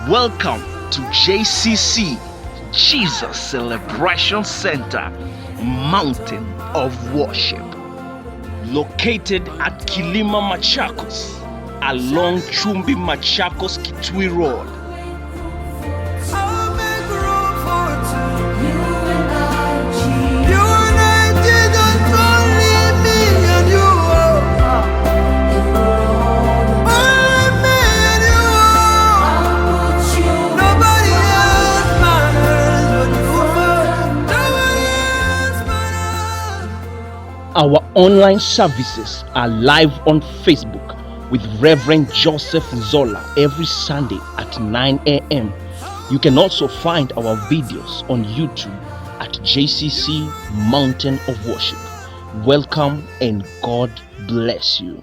Welcome to JCC, Jesus Celebration Center, Mountain of Worship. Located at Kilima Machakos, along Chumbi Machakos Kitui Road. Our online services are live on Facebook with Reverend Joseph Zola every Sunday at 9 a.m. You can also find our videos on YouTube at JCC Mountain of Worship. Welcome and God bless you.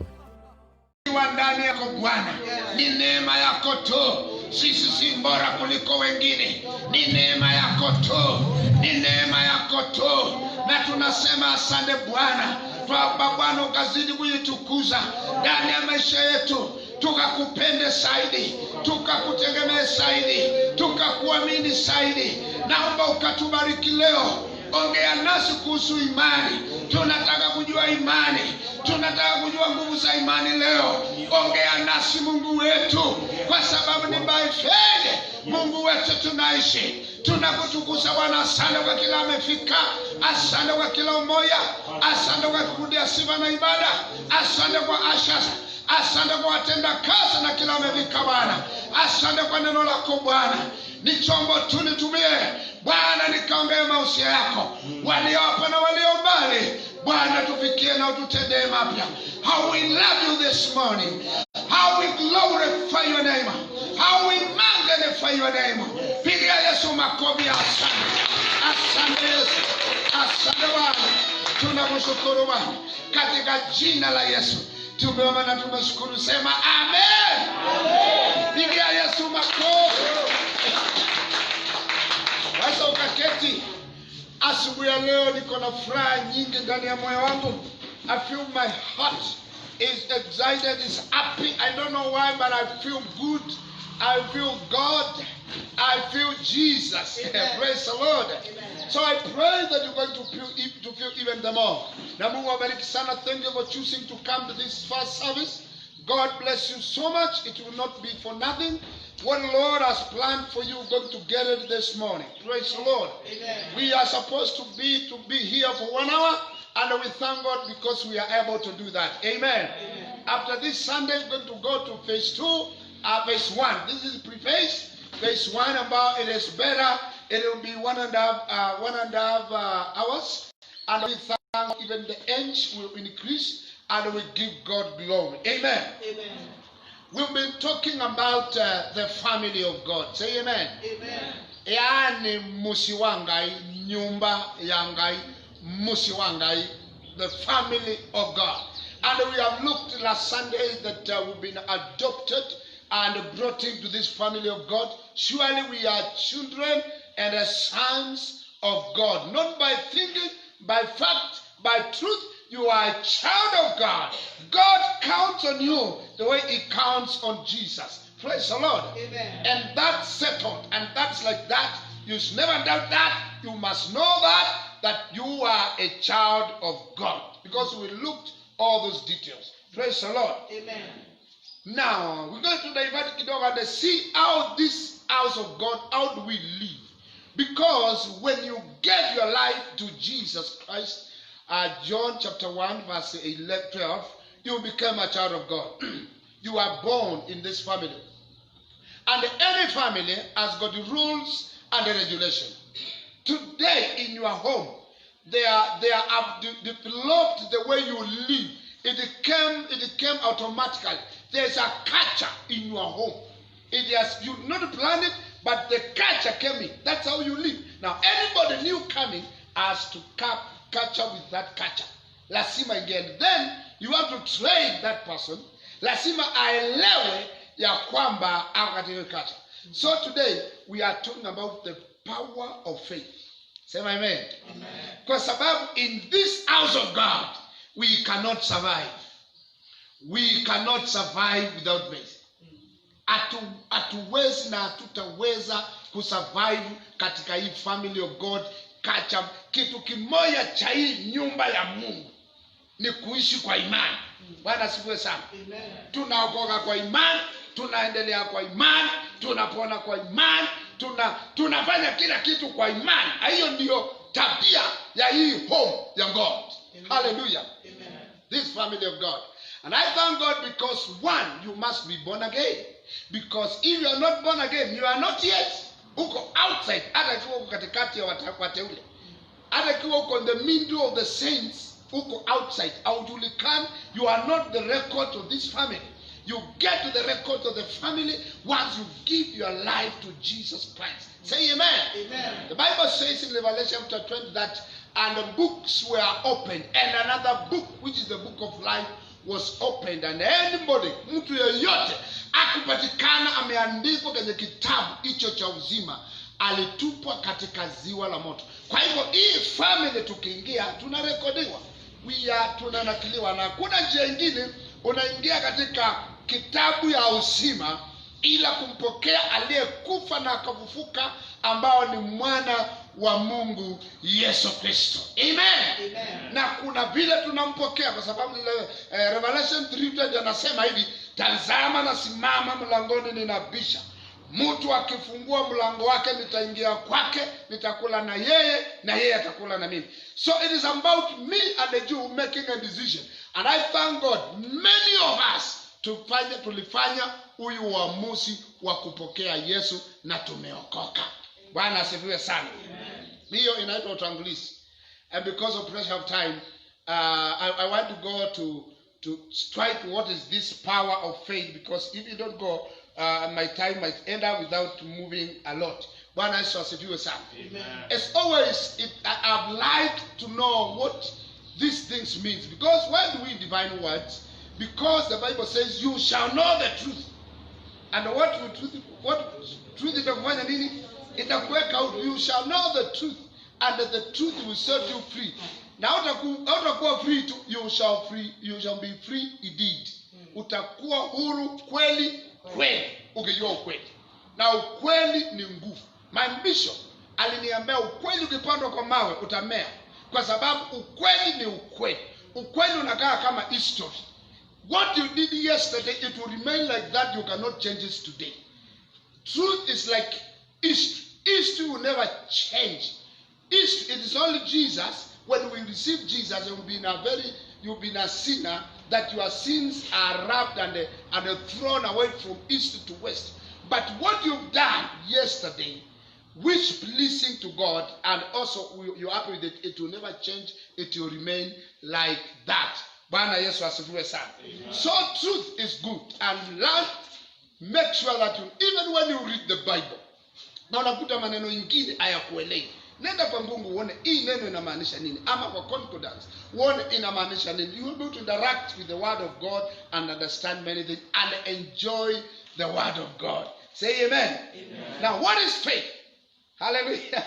Ndani yako Bwana, ni neema yako tu. Sisi si bora kuliko wengine, ni neema yako tu, ni neema yako tu. Na tunasema asante Bwana, kwa Bwana ukazidi kujitukuza ndani ya maisha yetu, tukakupende zaidi, tukakutegemea zaidi, tukakuamini zaidi. Naomba ukatubariki leo. Ongea nasi kuhusu imani. Tunataka kujua imani, tunataka kujua nguvu za imani leo. Ongea nasi Mungu wetu, kwa sababu ni by faith Mungu wetu tunaishi. Tunakutukuza Bwana. Asante kwa kila amefika, asante kwa kila umoja, asante kwa kurudia sifa na ibada, asante kwa ashas, asante kwa watenda kazi na kila amefika Bwana. Asante kwa neno lako Bwana. Ni chombo tu, nitumie Bwana, nikaongee mausia yako, walio hapa na walio mbali Bwana, tufikie na ututendee mapya. How we love you this morning, how we glorify your name, how we magnify your name. Pigia Yesu makofi. Asante, asante Yesu, asante Bwana. Tunakushukuru Bwana, katika jina la Yesu tumeomba na tumeshukuru. Sema amen, amen. Pigia Yesu makofi. Sasa ukaketi. Asubuhi ya leo niko na furaha nyingi ndani ya moyo wangu. I feel my heart is excited, is happy. I don't know why, but I feel good. I feel God. I feel Jesus. Praise the Lord. Amen. So I pray that you're going to feel even the more. Na Mungu awabariki sana. Thank you for choosing to come to this first service. God bless you so much. It will not be for nothing. What the Lord has planned for you, going to get it this morning. Praise the Lord. Amen. We are supposed to be here for 1 hour, and we thank God because we are able to do that. Amen. Amen. After this Sunday, we're going to go to phase 2, phase 1. This is pre-phase. Phase 1, about it is better. It will be 1.5 hours, and we thank even the ends will increase, and we give God glory. Amen. Amen. We've been talking about the family of God. Say amen. Amen. Yani musiwangai, nyumba yangai, musiwangai, the family of God. And we have looked last Sunday that we've been adopted and brought into this family of God. Surely we are children and sons of God. Not by thinking, by fact, by truth. You are a child of God. God counts on you the way he counts on Jesus. Praise the Lord. Amen. And that's settled. And that's like that. You should never doubt that. You must know that you are a child of God. Because we looked all those details. Praise the Lord. Amen. Now, we're going to divert kidogo and see how this house of God, how do we live? Because when you gave your life to Jesus Christ, John chapter 1 verse 12, you become a child of God. You are born in this family. And any family has got the rules and the regulation. Today in your home, they have developed the way you live. It came automatically. There's a culture in your home. You not planned it, but the culture came in. That's how you live. Now anybody new coming has to catch up with that culture. Lazima again. Then you have to train that person. Lazima aelewe ya kwamba akatika culture. So today we are talking about the power of faith. Say amen. Amen. Kwa sababu in this house of God we cannot survive. We cannot survive without faith. hatuwezi na hatutaweza kusurvive katika hii family of God culture. Kitu kimoja cha hii nyumba ya Mungu ni kuishi kwa imani. Bwana asifiwe sana. Tunaokoka kwa imani, tunaendelea kwa imani, tunapona kwa imani, tunafanya kila kitu kwa imani. Hiyo ndio tabia ya hii home ya God. Hallelujah. This family of God. And I thank God because one, you must be born again. Because if you are not born again, you are not yet. Uko outside. Hata ikiwa uko katikati ya wateule, hata ikiwa uko in the middle of the saints, uko outside. Haujulikani. You are not the record of this family. You get to the record of the family once you give your life to Jesus Christ. Say amen. Amen. The Bible says in Revelation chapter 20 that, and the books were opened, and another book, which is the book of life, was opened, and anybody, mtu yeyote akupatikana ameandikwa kwenye kitabu hicho cha uzima, alitupwa katika ziwa la moto. Kwa hivyo hii family tukiingia tunarekodiwa, tunanakiliwa, na kuna njia nyingine unaingia katika kitabu ya uzima ila kumpokea aliyekufa na akafufuka, ambao ni mwana wa Mungu Yesu Kristo. Amen. Amen. Na kuna vile tunampokea kwa sababu Revelation 3:20 anasema hivi, tazama nasimama mlangoni ninabisha. Mtu akifungua mlango wake nitaingia kwake, nitakula na yeye atakula na mimi. So it is about me and the Jew making a decision. And I thank God many of us tulifanya huyu uamuzi wa kupokea Yesu na tumeokoka. Bwana asifiwe sana. Hiyo inaitwa utangulizi. And because of pressure of time, I want to go to strike what is this power of faith, because if you don't go, my time might end up without moving a lot. Bwana Yesu asifiwe sana. As always, I'd like to know what these things means, because why do we divine words? Because the Bible says you shall know the truth. And what truth itakufanya nini? Itakuweka out. You shall know the truth, and the truth will set you free. Now utakuwa free too, you shall be free indeed. Utakuwa huru kweli ukijua ukweli. Na ukweli ni nguvu. My bishop aliniambia ukweli ukipandwa kwa mawe utamea, kwa sababu ukweli ni ukweli. Ukweli unakaa kama history. What you did yesterday, it will remain like that. You cannot change it today. Truth is like history. History will never change. History, it is only Jesus. When we receive Jesus, you'll be in a sinner, that your sins are wrapped and thrown away from east to west. But what you've done yesterday, which pleasing to God, and also you're happy with it, it will never change. It will remain like that. Bwana Yesu asifiwe sana. So truth is good, and learn, make sure that even when you read the Bible, na unakuta maneno ingine hayakuelewi, nenda kwa Mungu uone hii neno inamaanisha nini, ama kwa concordance uone inamaanisha nini. You will be able to interact with the word of God and understand many things and enjoy the word of God. Say amen. Amen. Now what is faith? Hallelujah.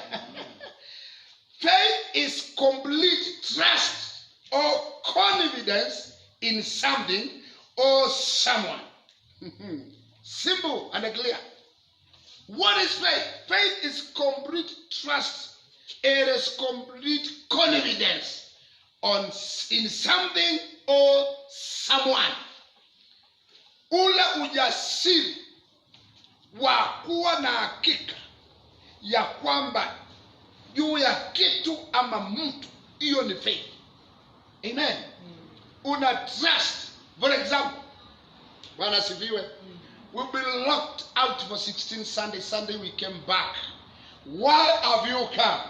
Faith is complete trust or confidence in something or someone. Simple and clear. What is faith? Faith is complete trust. It is complete confidence in something or someone. Ule ujasiri wa kuwa na hakika ya kwamba juu ya kitu ama mtu, hiyo ni faith. Amen. Una trust. For example, Bwana asifiwe. We've been locked out for 16 Sunday. Sunday we came back. Why have you come?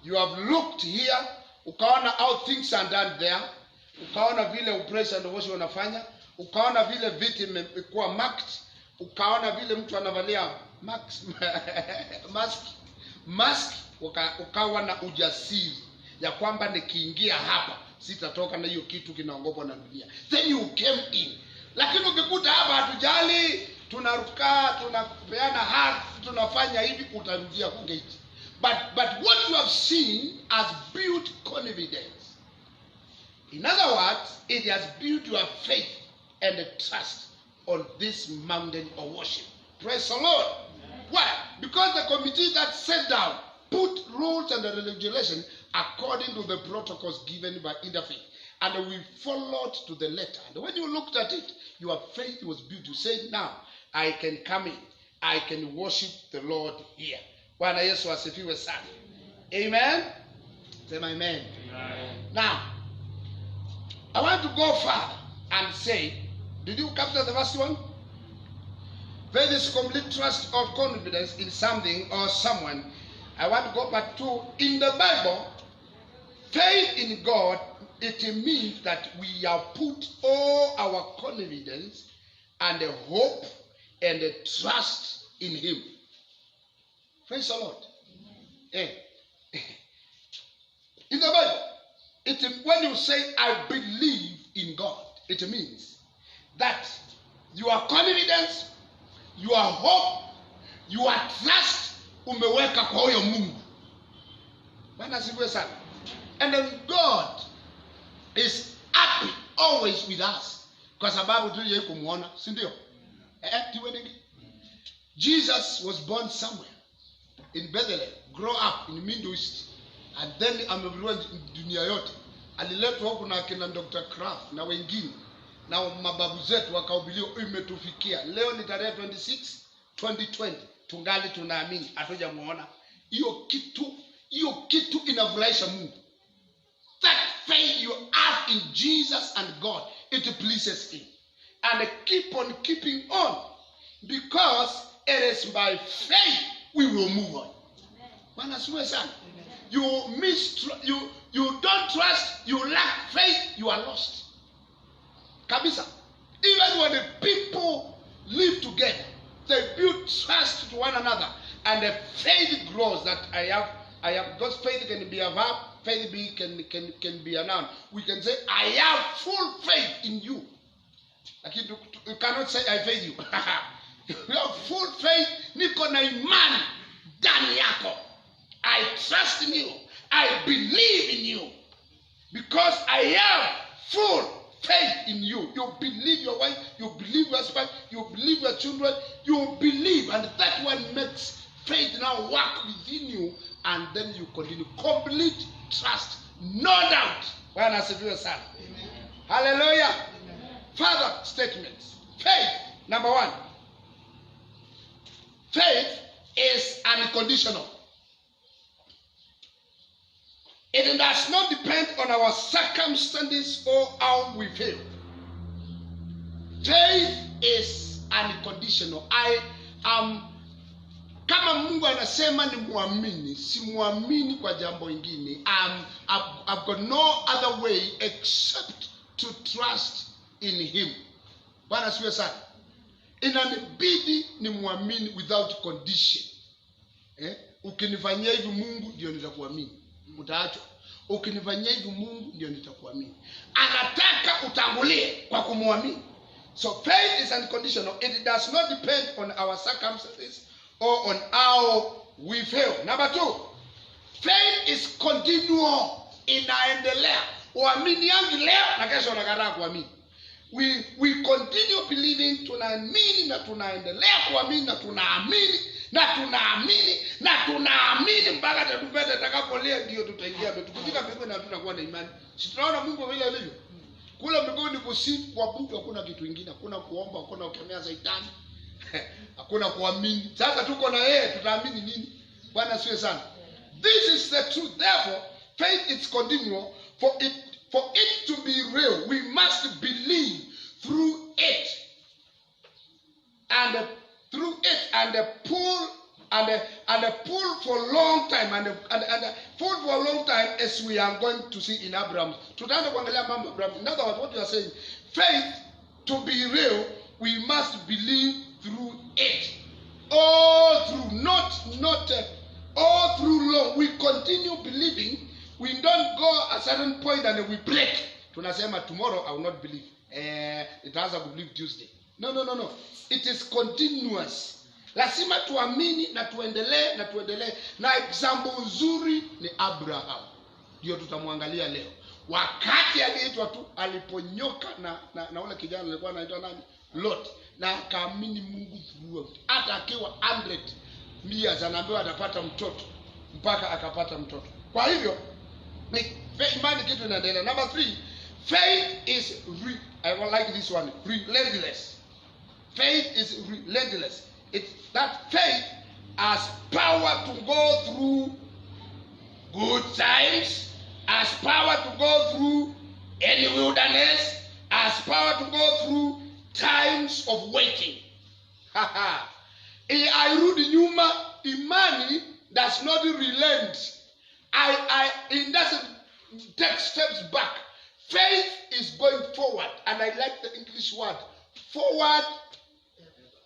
You have looked here. Ukaona how things are done there. Ukaona vile upress and wash wanafanya. Ukaona vile viti imekuwa marked. Ukaona vile mtu anavalia mask. Ukawa na ujasiri ya kwamba nikiingia hapa sitatoka na hiyo kitu kinaongopwa na dunia. Then you came in. Lakini ukikuta hapa hatujali, tunaruka, tunapeana haki, tunafanya hivi, utarudia kwa gate. But what you have seen has built confidence. In other words, it has built your faith and the trust on this mountain of worship. Praise the Lord. Why? Because the committee that sat down put rules and regulations according to the protocols given by Interfaith. And we followed to the letter. And when you looked at it, your faith was built. You said, now, I can come in. I can worship the Lord here. Bwana Yesu asifiwe sana. Amen? Say my amen. Amen. Now, I want to go further and say, did you capture the first one? Faith is complete trust or confidence in something or someone. I want to go back to, in the Bible, faith in God, it means that we have put all our confidence and the hope and the trust in Him. Praise the Lord. In the Bible, when you say, I believe in God, it means that your confidence, your hope, your trust, umeweka kwa huyo Mungu. Bwana sifiwe sana. And then God is happy always with us. Kwa sababu tu yeye kumuona, si ndio? Jesus was born somewhere in Bethlehem, grow up in the Middle East, and then ameviliwa dunia yote. Aliletwa huku na akina Dr. Kraft na wengine na mababu zetu wakahubiriwa, imetufikia leo ni tarehe 26 2020, tungali tunaamini, hatujamuona. Hiyo kitu inafurahisha Mungu. That faith you have in Jesus and God, it pleases Him. And keep on keeping on, because it is by faith we will move on. Bwana asifiwe sana. You don't trust, you lack faith, you are lost. Kabisa. Even when the people live together, they build trust to one another, and the faith grows. That I have God's faith can be a verb, faith can be a noun. We can say, I have full faith in you. Like you cannot say I faith you. You have full faith. Niko na imani ndani yako. I trust in you. I believe in you. Because I have full faith in you. You believe your wife, you believe your husband, you believe your children, you believe, and that one makes faith now work within you, and then you continue. Complete trust, no doubt. Bwana asifiwe sana. Hallelujah. Further statements. Faith, number one. Faith is unconditional. It does not depend on our circumstances or how we feel. Faith is unconditional. Kama Mungu anasema ni muamini, si muamini kwa jambo ingine. I've got no other way except to trust in Him. Bwana asifiwe sana. Inanibidi ni muamini without condition. Ukinifanyia hivi Mungu ndio nitakuamini. Utaachwa. Ukinifanyia hivi Mungu ndio nitakuamini. Anataka utangulie kwa kumuamini. So faith is unconditional. It does not depend on our circumstances or on how we feel. Number two, faith is continual. Inaendelea. Uamini yangu leo na kesho unakataa kuamini. We continue believing, tunaamini na tunaendelea kuamini na tunaamini na tunaamini na tunaamini mpaka tatupete takapolia ndio tutaingia mbele. Tukifika mbinguni na tunakuwa na imani. Si tunaona Mungu vile alivyo. Kula mbinguni kusifu, kuabudu, hakuna kitu kingine, hakuna kuomba, hakuna kukemea Shetani. Hakuna kuamini. Sasa tuko na yeye, tutaamini nini? Bwana asifiwe sana. This is the truth. Therefore, faith is continual. For it to be real, we must believe through it, and through it, and pull for a long time, and pull for a long time, as we are going to see in Abraham. Tutaanza kuangalia mambo Abraham. In other words, what you are saying, faith to be real, we must believe through it, all through, all through long. We continue believing. We don't go a certain point and we break. Tunasema tomorrow I will not believe. It has to believe Tuesday. No. It is continuous. Lazima tuamini na tuendelee na tuendelee. Na example nzuri ni Abraham. Ndio tutamwangalia leo. Wakati aliitwa tu aliponyoka na ule kijana alikuwa anaitwa nani? Lot. na akaamini Mungu throughout. Hata akiwa 100 years anaambiwa atapata mtoto mpaka akapata mtoto. Kwa hivyo imani kitu inaendelea. Number 3, faith is I would like this one, relentless. Faith is relentless. It's that faith has power to go through good times, has power to go through any wilderness, has power to go through times of waiting. Airudi nyuma, imani does not relent. It doesn't take steps back. Faith is going forward, and I like the English word, forward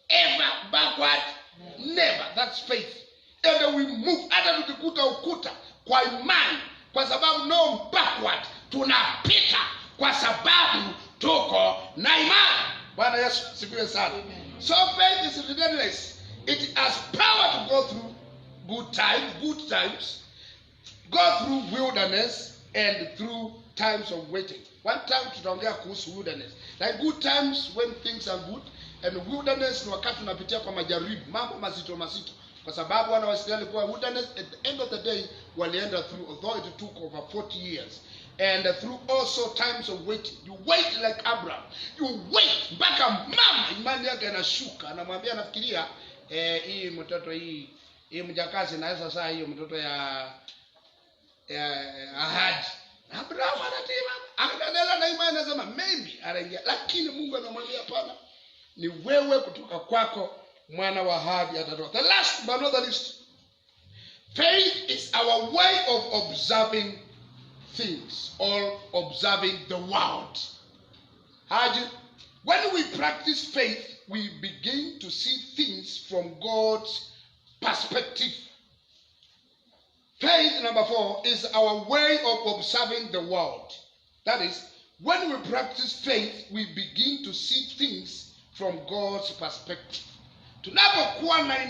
ever, backward never. That's faith. And we move. Hata tukikuta ukuta kwa imani, kwa sababu no backward, tunapita kwa sababu tuko na imani. Bwana Yesu sifiwe sana. So faith is relentless. It has power to go through good times, go through wilderness, and through times of waiting. One time tutaongea kuhusu wilderness. Like good times when things are good, and wilderness ni wakati tunapitia kwa majaribu, mambo mazito. Kwa sababu wana wa Israeli kwa wilderness, at the end of the day walienda through, although it took over 40 years. And through also times of waiting. You wait like Abraham. You wait mpaka mama imani yake inashuka. Anamwambia anafikiria hii mtoto hii mjakazi na sasa hiyo mtoto ya ahadi. Abraham anatima. Akaendelea na imani anasema maybe anaingia. Lakini Mungu anamwambia hapana. Ni wewe kutoka kwako mwana wa ahadi atatoka. The last but not the least. Faith is our way of observing things or observing the world. When we practice faith, we begin to see things from God's perspective. Faith, number 4, is our way of observing the world. That is, when we practice faith, we begin to see things from God's perspective. Tunapokuwa na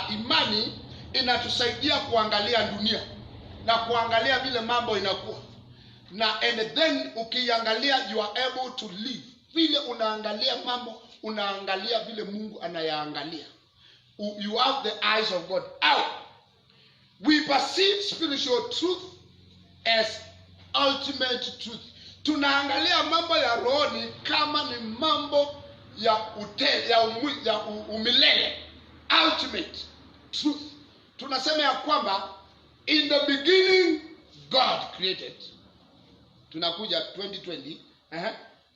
imani inatusaidia kuangalia dunia na kuangalia vile mambo inakuwa. And then ukiangalia you are able to live. Vile unaangalia mambo, unaangalia vile Mungu anayaangalia. You have the eyes of God. We perceive spiritual truth as ultimate truth. Tunaangalia mambo ya rohoni kama ni mambo ya umilele. Ultimate truth. Tunasema ya kwamba in the beginning God created. Tunakuja 2020,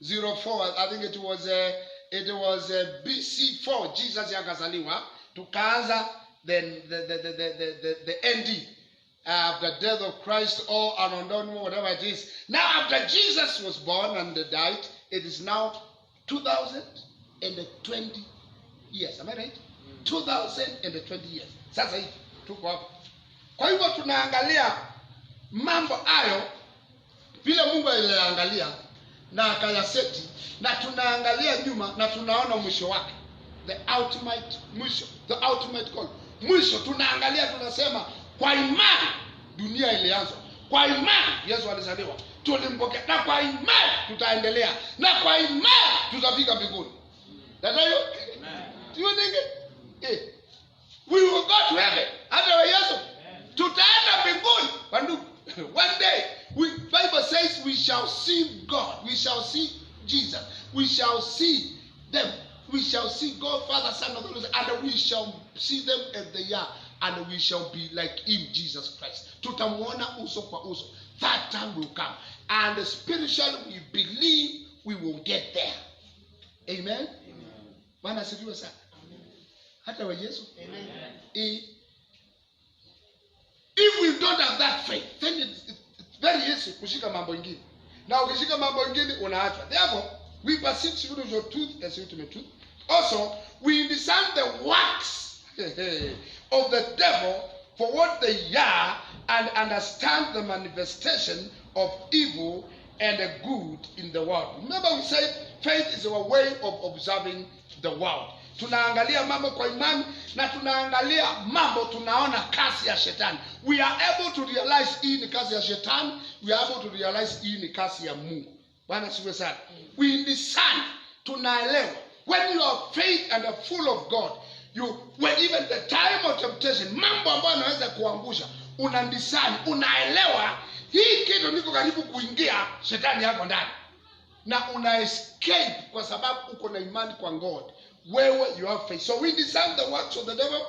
04, I think it was BC4 Jesus yakazaliwa. Tukaanza then the ND the death of Christ or unknown whatever it is. Now after Jesus was born and died, it is now 2020 years. Am I right? 2020 years. Sasa hivi tuko hapo. Kwa hivyo tunaangalia mambo hayo vile Mungu aliangalia na akayaseti, na tunaangalia nyuma na tunaona mwisho wake, the ultimate mwisho, the ultimate goal. Mwisho tunaangalia tunasema kwa imani dunia ilianza. Kwa imani Yesu alizaliwa. Tulimpokea na kwa imani tutaendelea. Na kwa imani tutafika mbinguni. Ndio hiyo? Amen. We will go to heaven. Hata Yesu tutaenda mbinguni. One day, Bible says we shall see God. We shall see Jesus. We shall see them. We shall see God, Father, Son, and Holy Spirit, and we shall see them as they are, and we shall be like Him, Jesus Christ. Tutamuona uso kwa uso. That time will come, and spiritually we believe we will get there. Amen. Bwana asifiwe sana. Hata wa Yesu. Amen. If we don't have that faith, then it's very easy kushika mambo ingine. Na ukishika mambo ingine unaachwa. Therefore, we perceive spiritual truth as ultimate truth. Also, we discern the works of the devil for what they are and understand the manifestation of evil and the good in the world. Remember we said faith is our way of observing the world. Tunaangalia mambo kwa imani na tunaangalia mambo tunaona kazi ya shetani. We are able to realize hii ni kazi ya shetani. We are able to realize hii ni kazi ya Mungu. Bwana siwe sana. We discern tunaelewa. When you are faith and are full of God, when even the time of temptation, mambo ambayo yanaweza kuangusha, unandisani, unaelewa hii kitu niko karibu kuingia, shetani yako ndani, na una escape kwa sababu uko na imani kwa God. Wewe you have faith. So we discern the works of the devil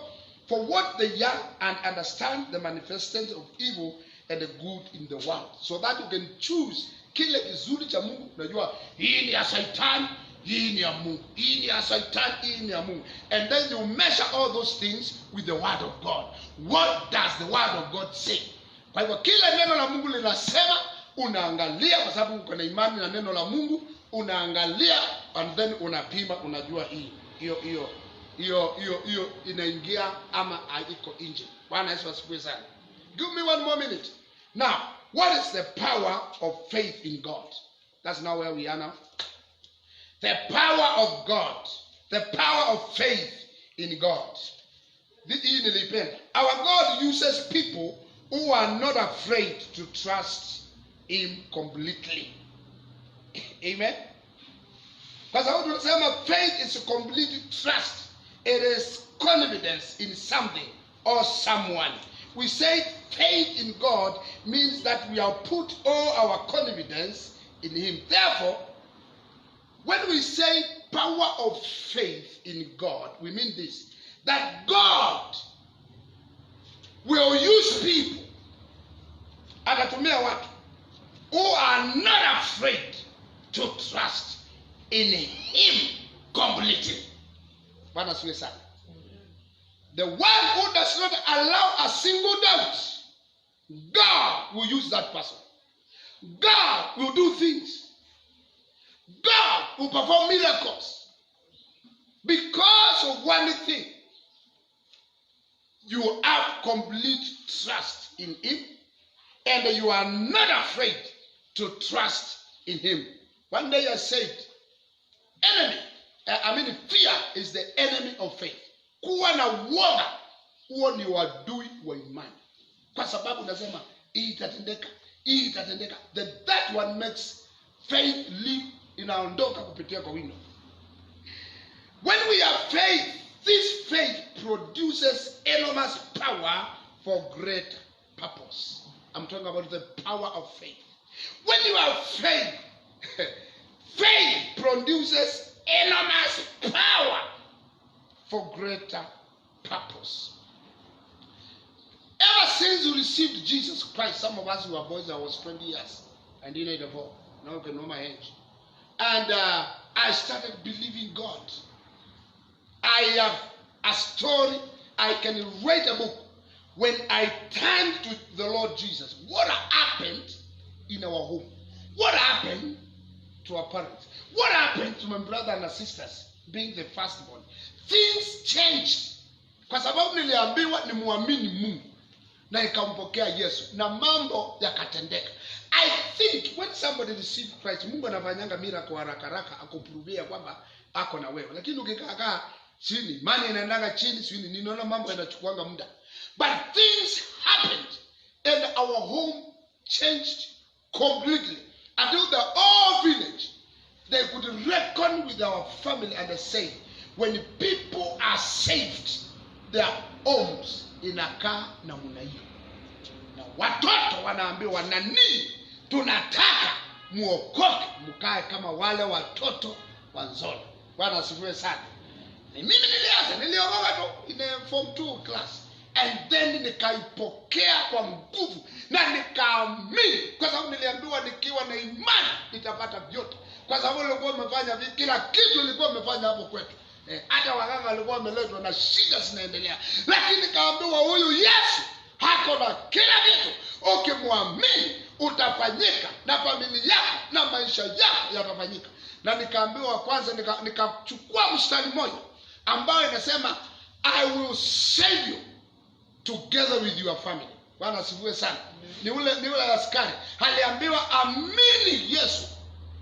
for what they are and understand the manifestations of evil and the good in the world, so that you can choose kile kizuri cha Mungu. Unajua hii ni ya Satan, hii ni ya Mungu, hii ni ya Satan, hii ni ya Mungu, and then you measure all those things with the word of God. What does the word of God say? Kwa hivyo kile neno la Mungu linasema, unaangalia kwa sababu uko na imani na neno la Mungu, unaangalia and then unapima, unajua hiyo inaingia ama haiko nje. Bwana Yesu asifiwe sana. Give me one more minute. Now, what is the power of faith in God? That's now where we are now. The power of God. The power of faith in God. Our God uses people who are not afraid to trust him completely. Amen. Kwa sababu tunasema faith is complete trust. It is confidence in something or someone. We say faith in God means that we have put all our confidence in him. Therefore, when we say power of faith in God, we mean this, that God will use people, atatumia watu who are not afraid to trust in him completely. Bwana asifiwe sana. The one who does not allow a single doubt, God will use that person. God will do things. God will perform miracles. Because of one thing, you have complete trust in him, and you are not afraid to trust in him. One day I said, fear is the enemy of faith. Kuwa na uoga, huo ni wadui wa imani. Kwa sababu nasema hii itatendeka, that one makes faith live, inaondoka kupitia kwa window. When we have faith, this faith produces enormous power for great purpose. I'm talking about the power of faith. When you have faith, faith produces enormous power for greater purpose. Ever since you received Jesus Christ, some of us who were boys, I was 20 years, and you know the ball. Now you can know my age. And I started believing God. I have a story. I can write a book. When I turned to the Lord Jesus, what happened in our home? What happened to our parents? What happened to my brother and sisters being the firstborn? Things changed. Kwa sababu niliambiwa ni muamini Mungu na ikampokea Yesu na mambo yakatendeka. I think when somebody received Christ, Mungu anafanyanga miracle haraka akupruvia kwamba ako na wewe. Lakini ukikaa chini, imani inaendanga chini, chini ninaona mambo yanachukuanga muda. But things happened and our home changed completely until the whole village, they could reckon with our family and they say, when people are saved, their homes inakaa namna hiyo. Na watoto wanaambiwa nani, tunataka muokoke mkae kama wale watoto wa Nzola. Bwana asifiwe sana. Mimi niliokoka tu in form 2 class, and then nikaipokea kwa nguvu na nikaamini, kwa sababu niliambiwa nikiwa na imani nitapata vyote. Kwa sababu nilikuwa nimefanya kila kitu, nilikuwa nimefanya hapo kwetu. Hata waganga walikuwa wameletwa na shida zinaendelea, lakini nikaambiwa huyu Yesu hako na kila kitu. Ukimwamini utafanyika, na familia yako na maisha yako yatafanyika. Na nikaambiwa kwanza, nikachukua mstari mmoja ambao inasema I will save you together with your family. Bwana asifiwe sana. Ni ule askari aliambiwa amini Yesu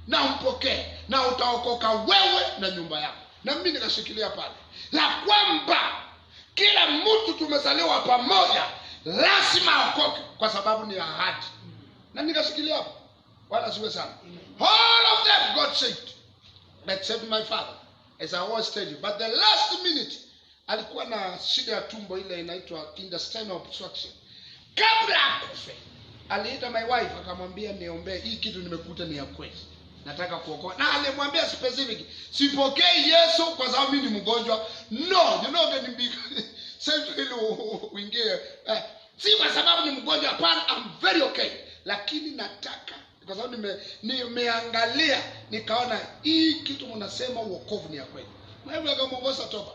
na umpokee na utaokoka wewe na nyumba yako. Na mimi nikashikilia pale la kwamba kila mtu tumezaliwa pamoja lazima aokoke, kwa sababu ni ahadi. Na nikashikilia hapo. Bwana asifiwe sana. All of them got saved. except my father, as I always tell you. But the last minute, alikuwa na shida ya tumbo ile inaitwa intestinal obstruction. Kabla akufe, aliita my wife akamwambia niombe hii kitu nimekuta ni ya kweli. Nataka kuokoa. Na alimwambia specific, sipokei Yesu kwa sababu mimi ni mgonjwa. No, you know when you sasa ile uingie si kwa sababu ni mgonjwa, hapana, I'm very okay. Lakini nataka kwa sababu nimeangalia nikaona hii kitu mnasema wokovu ni ya kweli. Mimi akamuongoza toba.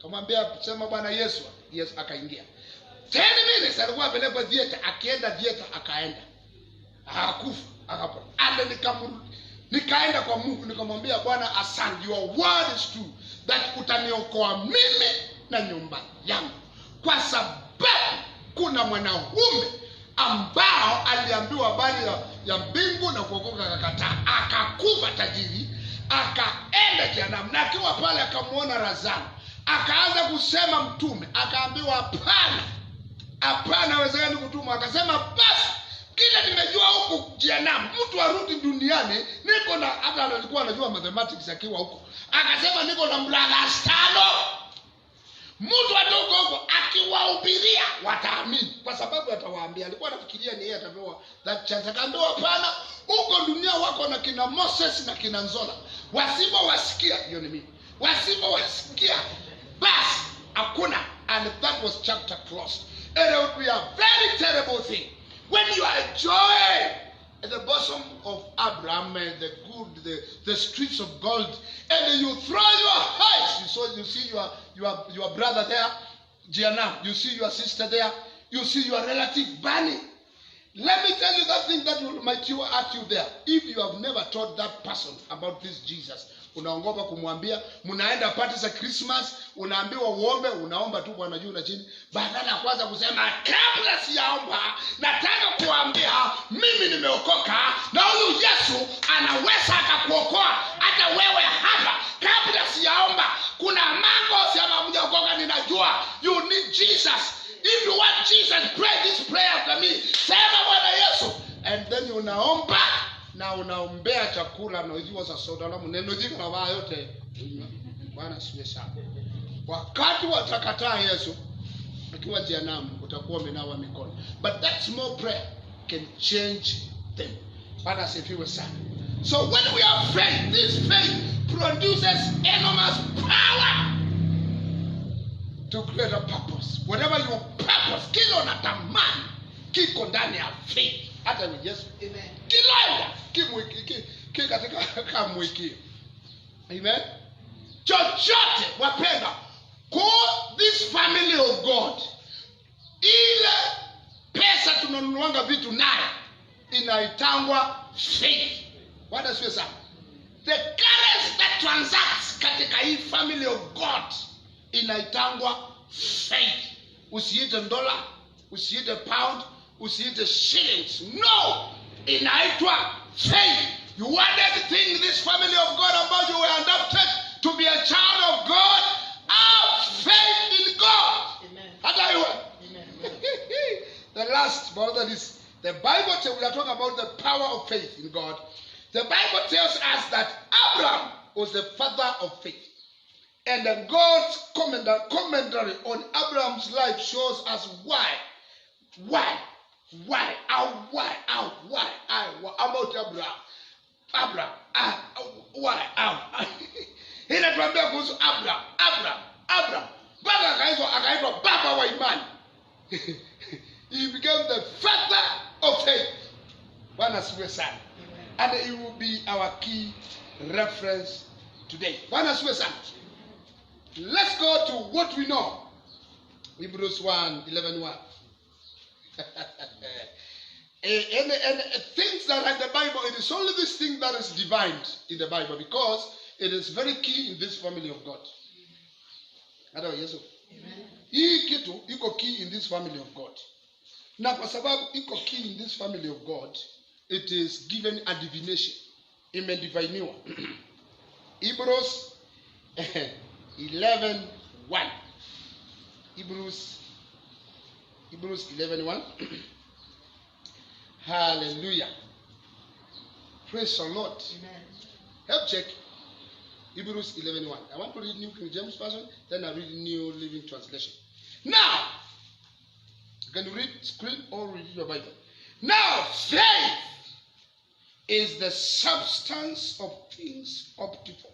Kamwambia sema Bwana Yesu. Yes, akaingia. 10 minutes alikuwa apelekwa theater, akienda theater akaenda. Hakufa, akapona. Nikaenda kwa Mungu nikamwambia Bwana asante, your word is true that utaniokoa mimi na nyumba yangu. Kwa sababu kuna mwanaume ambao aliambiwa habari ya mbingu na kuokoka akakataa, akakufa tajiri, akaenda jehanamu. Na akiwa pale akamuona Lazaro, akaanza kusema mtume, akaambiwa hapana hawezekani kutumwa. Akasema basi kile nimejua huko jehanamu, mtu arudi duniani, niko na, hata alikuwa anajua mathematics akiwa huko, akasema niko na brothers 5. Mtu atoka huko akiwahubiria wataamini, kwa sababu atawaambia. Alikuwa anafikiria ni yeye atapewa that chance. Akaambiwa hapana, huko dunia wako na kina Moses na kina Nzola, wasipowasikia hiyo ni mimi, wasipowasikia basi hakuna. And that was chapter closed. And it would be a very terrible thing when you are enjoying at the bosom of Abraham the good, the streets of gold, and then you throw your eyes, you see your brother there, Gianna, you see your sister there, you see your relative burning. Let me tell you that thing that might you at you there. If you have never told that person about this Jesus, unaongopa kumwambia, mnaenda party za Christmas, unaambiwa uombe, unaomba tu Bwana juu na chini, badala ya kwanza kusema kabla sijaomba nataka kuambia mimi nimeokoka na huyu Yesu anaweza akakuokoa hata wewe hapa. Kabla sijaomba kuna mambo sema mjaokoka, ninajua you need Jesus. If you want Jesus, pray this prayer after me. Sema Bwana Yesu, and then unaomba na unaombea chakula na hizo za soda na neno jika na baa yote. Bwana siwe sana. Wakati watakataa Yesu akiwa jehanamu, utakuwa umenawa mikono. But that small prayer can change them. Bwana sifiwe sana. So when we have faith, this faith produces enormous power to create a purpose. Whatever your purpose, kilo na tamani kiko ndani ya faith. Hata ni Yesu. Amen. Kiloenda kimwiki katika kamwiki. Amen. Chochote wapenda, call this family of God. Ile pesa tunanunuanga vitu nayo inaitangwa faith. What does it say? The currency that transacts katika hii family of God inaitangwa faith. Usiite dollar, usiite pound, usiite shillings. No, inaitwa faith. You want everything in this family of God about you were adopted to be a child of God. Have faith in God. Amen. Hata iwe. Amen. The last, brother, is the Bible we are talking about the power of faith in God. The Bible tells us that Abraham was the father of faith. And God's commentary on Abraham's life shows us why about Abraham, inatuambia kuhusu Abraham, baba akaitwa baba wa imani. He became the father of faith. Bwana siwe sana. And it will be our key reference today. Bwana siwe sana. Let's go to what we know. Hebrews 1:11. And things that are in the Bible, it is only this thing that is divine in the Bible because it is very key in this family of God. Hata Yesu. Hii kitu iko key in this family of God. Na kwa sababu iko key in this family of God, it is given a divination. Imediviniwa. Hebrews 11:1. Hebrews 11:1. Hallelujah. Praise the Lord. Amen. Help check. Hebrews 11:1. I want to read New King James Version, then I read New Living Translation. Now, can you read screen or read your Bible? Now, faith is the substance of things hoped for.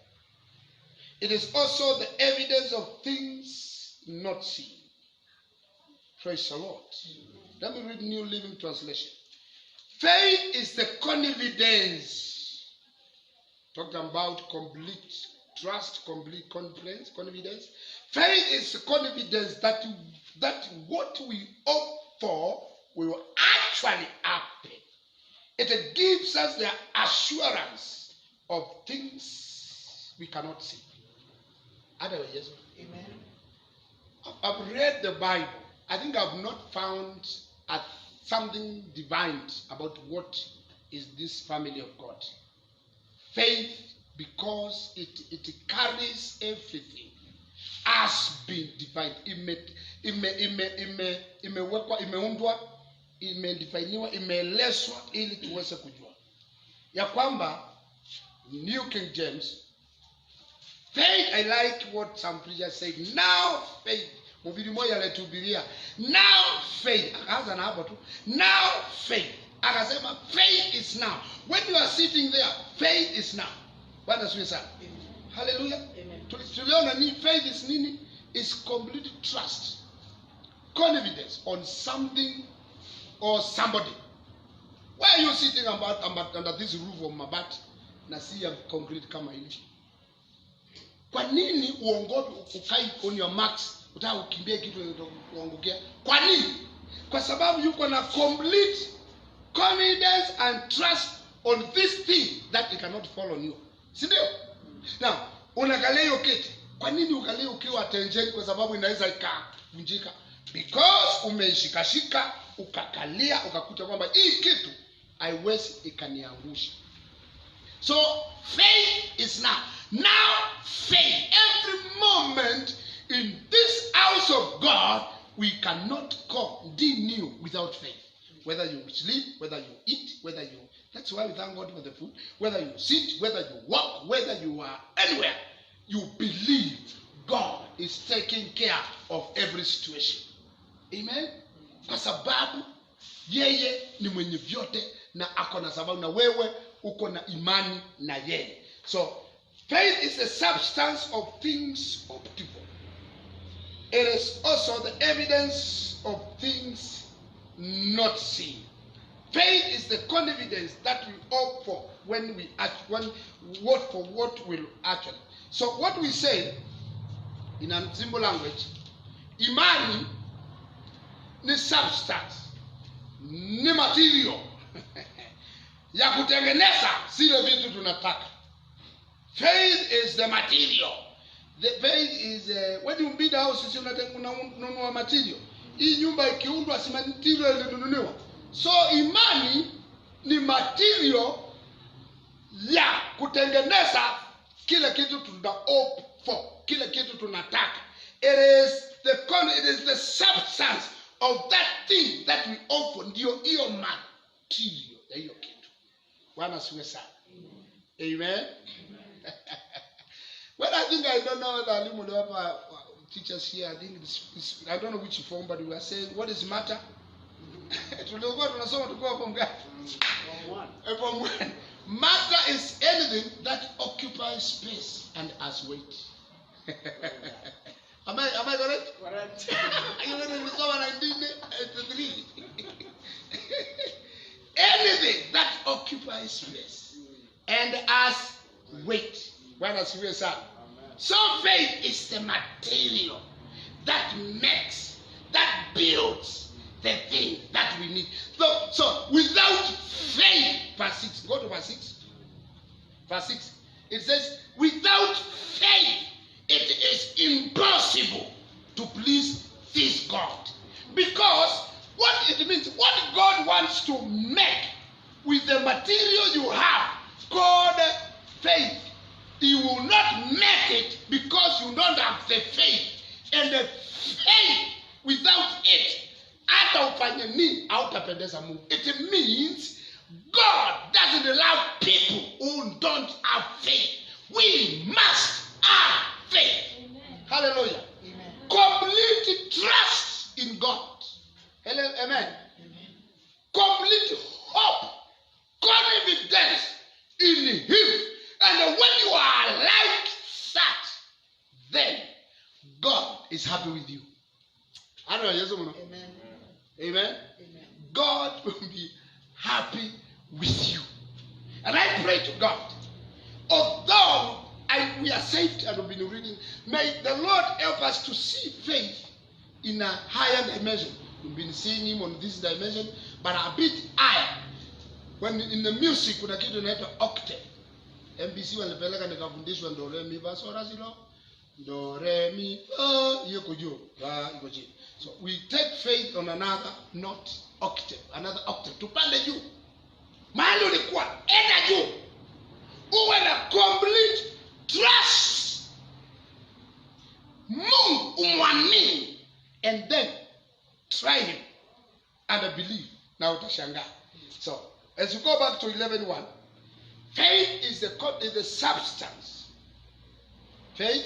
It is also the evidence of things not seen. Praise the Lord. Let me read New Living Translation. Faith is the confidence. Talking about complete trust, complete confidence. Faith is the confidence that what we hope for will actually happen. It gives us the assurance of things we cannot see. Otherwise, amen. I've read the Bible. I think I've not found something divine about what is this family of God. Faith, because it carries everything, has been divined. Imeundwa, imedefiniwa, imeelezwa ili tuweze kujua ya kwamba New King James, faith, I like what some preachers say. Now faith, mubiri moja alituhubiria, now faith, akaanza na hapo tu, now faith, akasema faith is now. When you are sitting there, faith is now. Bwana asifiwe sana. Hallelujah. Amen. Tuliona ni faith is nini? Is complete trust, confidence on something or somebody. Why are you sitting under this roof of mabati na si ya concrete kama hivi? Kwa nini uongope ukai on your marks, utaka ukimbie kitu kuangukia? Kwa nini? Kwa sababu yuko na complete confidence and trust on this thing that it cannot fall on you. Si ndio? Now, unakalia hiyo kiti. Kwa nini ukalia ukiwa attention? Kwa sababu inaweza ikavunjika. Because umeshikashika, ukakalia, ukakuta kwamba hii kitu haiwezi ikaniangusha. So faith is now. Now faith, every moment in this house of God, we cannot continue without faith. Whether you sleep, whether you eat, that's why we thank God for the food. Whether you sit, whether you walk, whether you are anywhere, you believe God is taking care of every situation. Amen. Kwa sababu yeye ni mwenye vyote na ako na sababu, na wewe uko na imani na yeye. So faith is the substance of things hoped for. It is also the evidence of things not seen. Faith is the confidence that we hope for when we what will actually. So what we say in a simple language, imani ni substance, ni material ya kutengeneza zile vitu tunataka. Faith is the material. The faith is when you build a house, unanunua material. Hii nyumba ikiundwa si material ilinunuliwa. So imani ni material ya kutengeneza kile kitu tuna hope for, kile kitu tunataka. It is the substance of that thing that we hope for. Ndio hiyo material ya hiyo kitu. Bwana asifiwe sana. Amen. Well, I think I don't know the teachers here. I think I don't know which form, but we were saying what is matter. Matter is anything that occupies space and has weight. Am I correct? Correct. Anything that occupies space and has weight. So faith is the material that makes, that builds the thing that we need. So without faith, verse 6, go to verse 6. Verse 6, it says, without faith, it is impossible to please this God. Because what it means, what God wants to make with the material you have called faith, He will not make it because you don't have the faith. And the faith, without it, it means God doesn't allow people who don't have faith. we must have faith. Amen. Hallelujah. Amen. Complete trust in God. Amen. Amen. Complete hope, confidence in Him. And when you are like that, then God is happy with you. I don't know. Yes or no? Amen. Amen. Amen. God will be happy with you. And I pray to God, although we are saved and we've been reading, may the Lord help us to see faith in a higher dimension. We've been seeing Him on this dimension, but a bit higher. When in the music, kuna kitu inaitwa octave. MBC walipeleka nikafundishwa do re mi fa sol la si do. Do re mi fa hiyo kujua iko chini. So we take faith on another note, octave, another octave. Tupande juu. Mahali ulikuwa enda juu. Uwe na complete trust. Mungu umwamini, and then try Him and believe. Now utashangaa. So as you go back to 11:1, faith is the substance. Faith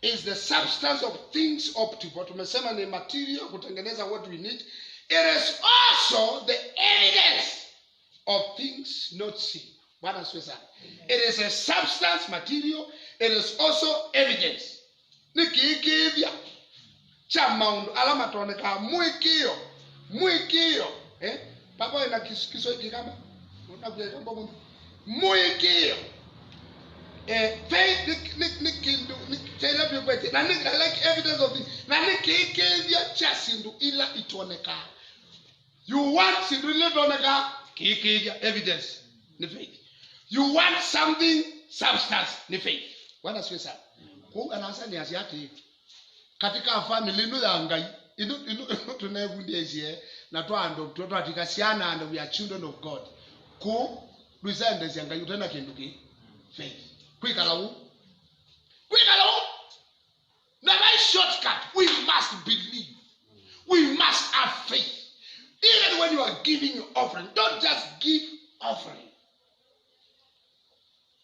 is the substance of things hoped for. Tumesema ni material kutengeneza what we need. It is also the evidence of things not seen. Bwana asifiwe sana. It is a substance, material. It is also evidence. Nikiikivya cha maundu alama tuoneka muikio papa ina kiso hiki kama unakuja kama mundu muikio faith nikindu nikitela bibete na like evidence of this na nikiikivya cha sindu ila ituoneka. You want sindu ile tuoneka kiikivya evidence ni faith. You want something substance ni faith. Bwana asifiwe sana. Kwa anasa ni asiati katika family inu ya ngai inu tunevundia isie na twando twatikasiana and we are children of God. Ku luisende sia ngai utenda kindu ki faith. Kwikalawu na by shortcut we must believe. We must have faith. Even when you are giving your offering, don't just give offering.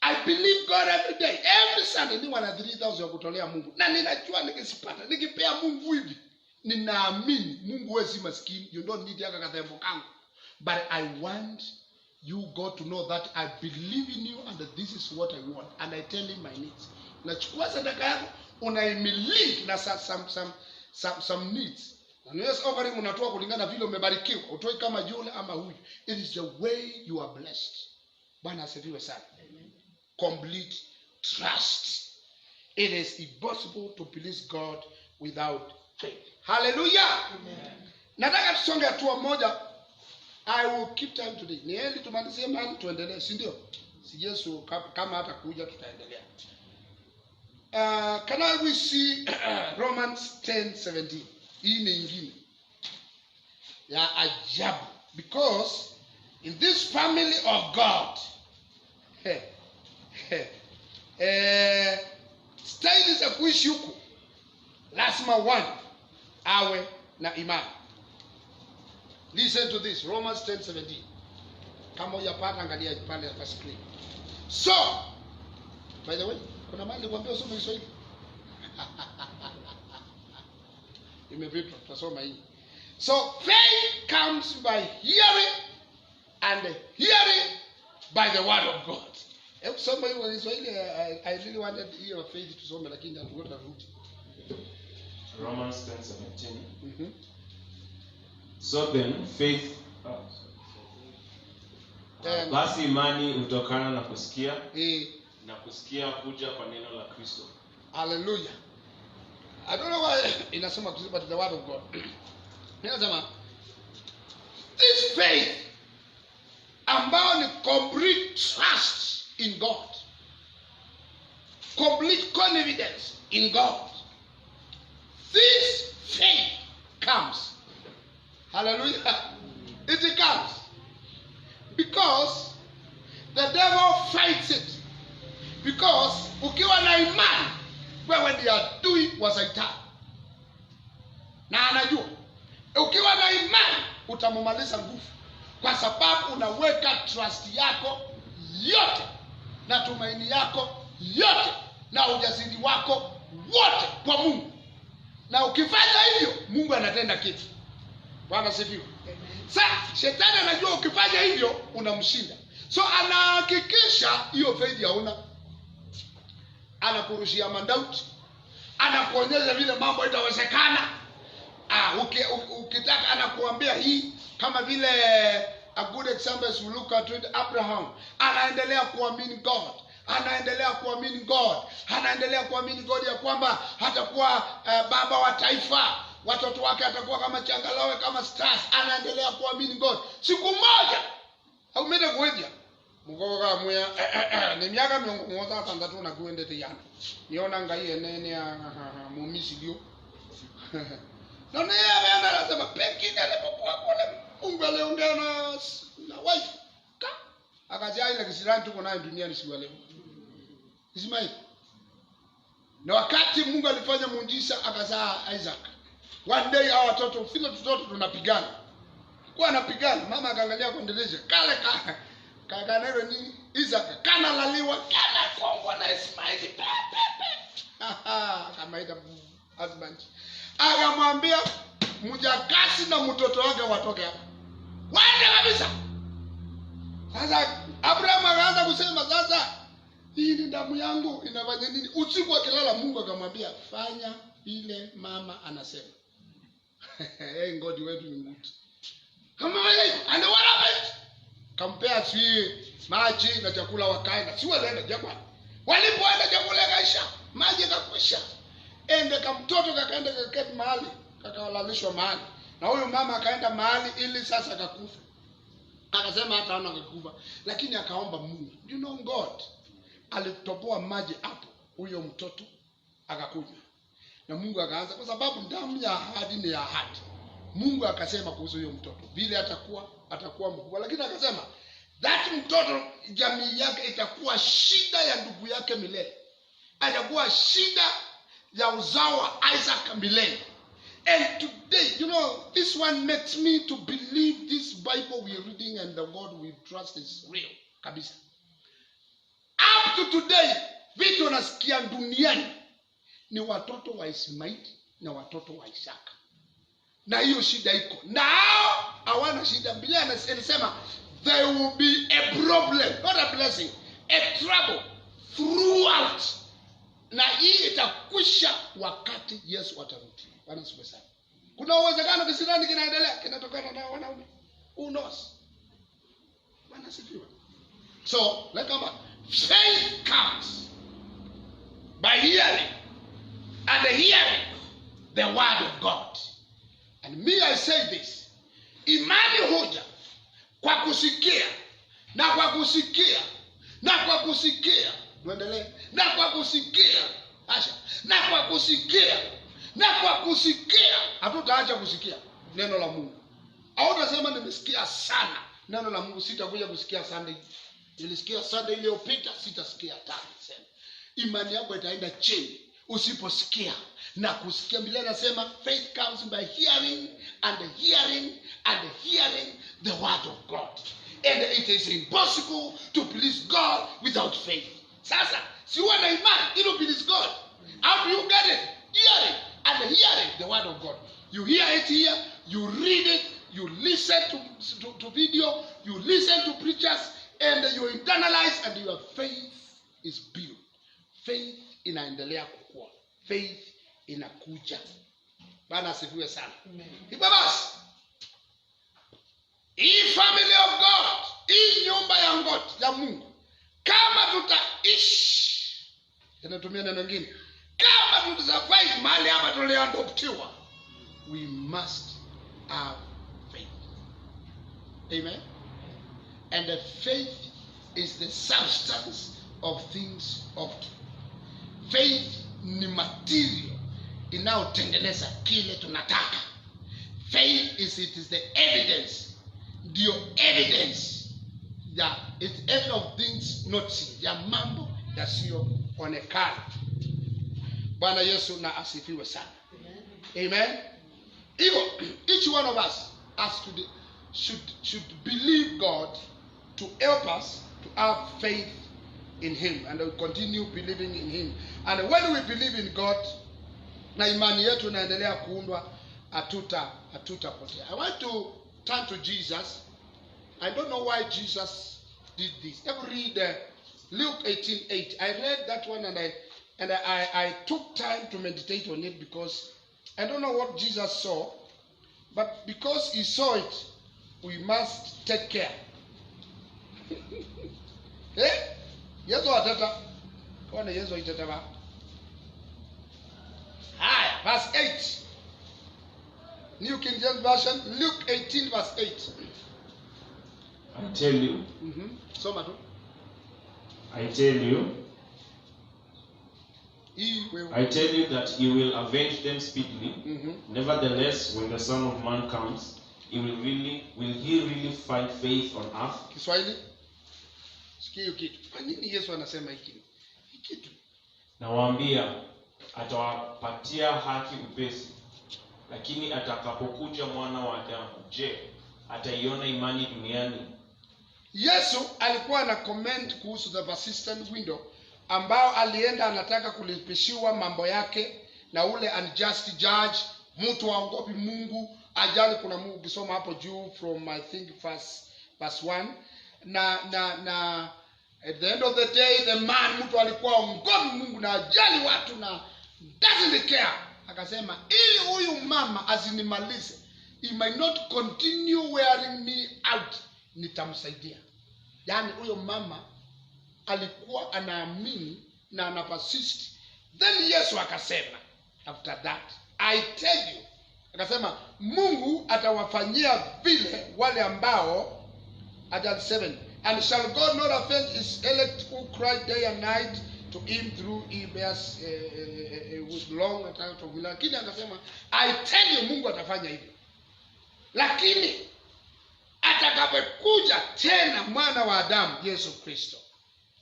I believe God every day. Every Sunday ni wana 3,000 ya kutolea Mungu. Na ninajua nikisipata, nikipea Mungu hivi, ninaamini Mungu wewe si maskini. You don't need yaka kathembo kangu. But I want you, God, to know that I believe in you and that this is what I want. And I tell Him my needs. Nachukua sadaka yako, unaimiliki na some needs. Na yes, offering unatoa kulingana vile umebarikiwa. Utoi kama yule ama huyu. It is the way you are blessed. Bwana asifiwe sana. Complete trust. It is impossible to please God without faith. Hallelujah. Amen. Nataka tusonge hatua moja. I will keep time today. Ni heri tumalizie mali tuendelee, si ndio? Si Yesu kama hata kuja tutaendelea. Can we see Romans 10:17? Hii ni nyingine ya ajabu, because in this family of God staili za kuishi huku lazima one awe na imani. Listen to this, Romans 10:17. Kama hujapata angalia pale kwa screen. So, by the way, kuna mali kuambia usome Kiswahili. Imepita tutasoma hii. So, faith comes by hearing and hearing by the word of God. Hebu soma hiyo kwa Kiswahili. I really wanted hiyo faith tusome lakini hatukuta rudi. Romans 10:17. So then faith basi imani hutokana na kusikia na kusikia huja kwa neno la Kristo. Hallelujah. I don't know why inasema Kristo but the word of God. Inasema this faith ambao ni complete trust in God. Complete confidence in God. This faith comes. Hallelujah. It comes because the devil fights it. Because ukiwa na imani wewe ndiye adui wa Shetani. Na anajua ukiwa na imani utamumaliza nguvu, kwa sababu unaweka trust yako yote na tumaini yako yote na ujasiri wako wote kwa Mungu. Na ukifanya hivyo, Mungu anatenda kitu. Bwana sifiwe. Sasa shetani anajua ukifanya hivyo unamshinda. So anahakikisha hiyo faith hauna. Anakurushia mandauti. Anakuonyesha vile mambo itawezekana. Ukitaka anakuambia hii, kama vile a good example is we look at with Abraham. Anaendelea kuamini God. Anaendelea kuamini God ya kwamba hatakuwa baba wa taifa. Watoto wake atakuwa kama changalawe, kama stars. Anaendelea kuamini God. Siku moja haumende kuja mugoga mwa ni miaka miongo moja tandatu na kuendete yana niona ngai enene ya mumisi dio na naye anasema pekine alipokuwa kule Mungu aliongea na wife ka akajaa ile kisirani tuko nayo duniani siku leo Ismail. Na wakati Mungu alifanya muujiza akazaa Isaac, one day hao watoto vile tutoto tunapigana kwa anapigana, mama akaangalia kwa dirisha kale kakanero ni Isaac kana laliwa kana kongwa na Ismail kama ita husband akamwambia mjakasi na mtoto wake watoke hapa waende kabisa. Sasa Abraham akaanza kusema, sasa hii ni damu yangu inafanya nini? Usiku akilala Mungu akamwambia fanya ile mama anasema. Hey, God wetu ni mtu kama vile and what happened? Compare maji na chakula wakaenda, si walienda jangwani. Walipoenda chakula kaisha, maji kakwisha. Ende kamtoto kakaenda kaketi mahali, kakawalalishwa mahali. Na huyo mama akaenda mahali ili sasa akakufa. Akasema hata ana kukufa, lakini akaomba Mungu. You know God alitoboa maji hapo, huyo mtoto akakunywa. Na Mungu akaanza, kwa sababu damu ya ahadi ni ya ahadi. Mungu akasema kuhusu huyo mtoto vile atakuwa mkubwa, lakini akasema that mtoto jamii yake itakuwa shida ya ndugu yake milele. Atakuwa shida ya uzao wa Isaac milele. And today, you know, this one makes me to believe this Bible we are reading and the God we trust is real kabisa. Up to today, vitu nasikia duniani ni watoto wa Ismaili na watoto wa Isaka. Na hiyo shida iko. Na hao hawana shida. Biblia inasema there will be a problem, not a blessing, a trouble throughout. Na hii itakwisha wakati Yesu atarudi. Bwana sifiwe sana. Kuna uwezekano kisirani kinaendelea kinatokana na wanaume. Who knows? Bwana sifiwe. So, let's come back. Faith comes by hearing, and the hearing the word of God. And me, I say this. Imani huja kwa kusikia, na kwa kusikia, na kwa kusikia. Tuendelee. Na kwa kusikia. Asha. Na kwa kusikia. Na kwa kusikia. Hatutaacha kusikia neno la Mungu. Hautasema nimesikia sana neno la Mungu, sitakuja kusikia Sunday. Nilisikia Sunday iliyopita, sitasikia tena. Imani yako itaenda chini usiposikia na kusikia. Biblia inasema faith comes by hearing, and hearing, and hearing the word of God. And it is impossible to please God without faith. Sasa si wana imani ili please God. How do you get it? Hearing, and hearing the word of God. You hear it here, you read it, you listen to video, you listen to preachers, and you internalize, and your faith is built. Faith inaendelea kukua. Faith inakuja. Bwana asifiwe sana. Hivyo basi, hii family of God, hii nyumba ya God, ya Mungu, kama tutaishi, tunatumia neno lingine, kama tutasurvive mahali hapa tuliandoptiwa, we must have faith. Amen. And the faith is the substance of things hoped. Faith ni material inayotengeneza kile tunataka. Faith is the evidence. The evidence that it's evidence of things not seen. Ya mambo yasiyoonekana. Bwana Yesu na asifiwe sana. Amen. Each one of us should believe God to help us to have faith in him, and we continue believing in him. And when we believe in God, na imani yetu inaendelea kuundwa, hatutapotea. I want to turn to Jesus. I don't know why Jesus did this. Let me read Luke 18:8. I read that one and I took time to meditate on it because I don't know what Jesus saw, but because he saw it, we must take care. Yesu atata. Kwa Yesu itata ba. Verse 8. New King James Version, Luke 18 verse 8. I tell you. Soma tu. I tell you that he will avenge them speedily. Nevertheless, when the Son of Man comes, will he really find faith on earth? Kiswahili? Sikia kitu. Kwa nini Yesu anasema hiki kitu? Nawaambia atawapatia haki upesi. Lakini atakapokuja Mwana wa Adamu, je, ataiona imani duniani? Yesu alikuwa na comment kuhusu the persistent window, ambao alienda anataka kulipishiwa mambo yake na ule unjust judge, mtu aogopi Mungu, ajali kuna Mungu. Ukisoma hapo juu from I think verse 1, na at the end of the day the man, mtu alikuwa aogopi Mungu na ajali watu na doesn't care, akasema ili huyu mama asinimalize, he might not continue wearing me out, nitamsaidia. Yani huyo mama alikuwa anaamini na anapersist. Then Yesu akasema after that, I tell you, akasema Mungu atawafanyia vile wale ambao, Ajali 7, and shall God not avenge his elect who cry day and night to him through he bears with long and out of will. Lakini akasema I tell you, Mungu atafanya hivyo. Lakini atakapokuja tena Mwana wa Adamu, Yesu Kristo,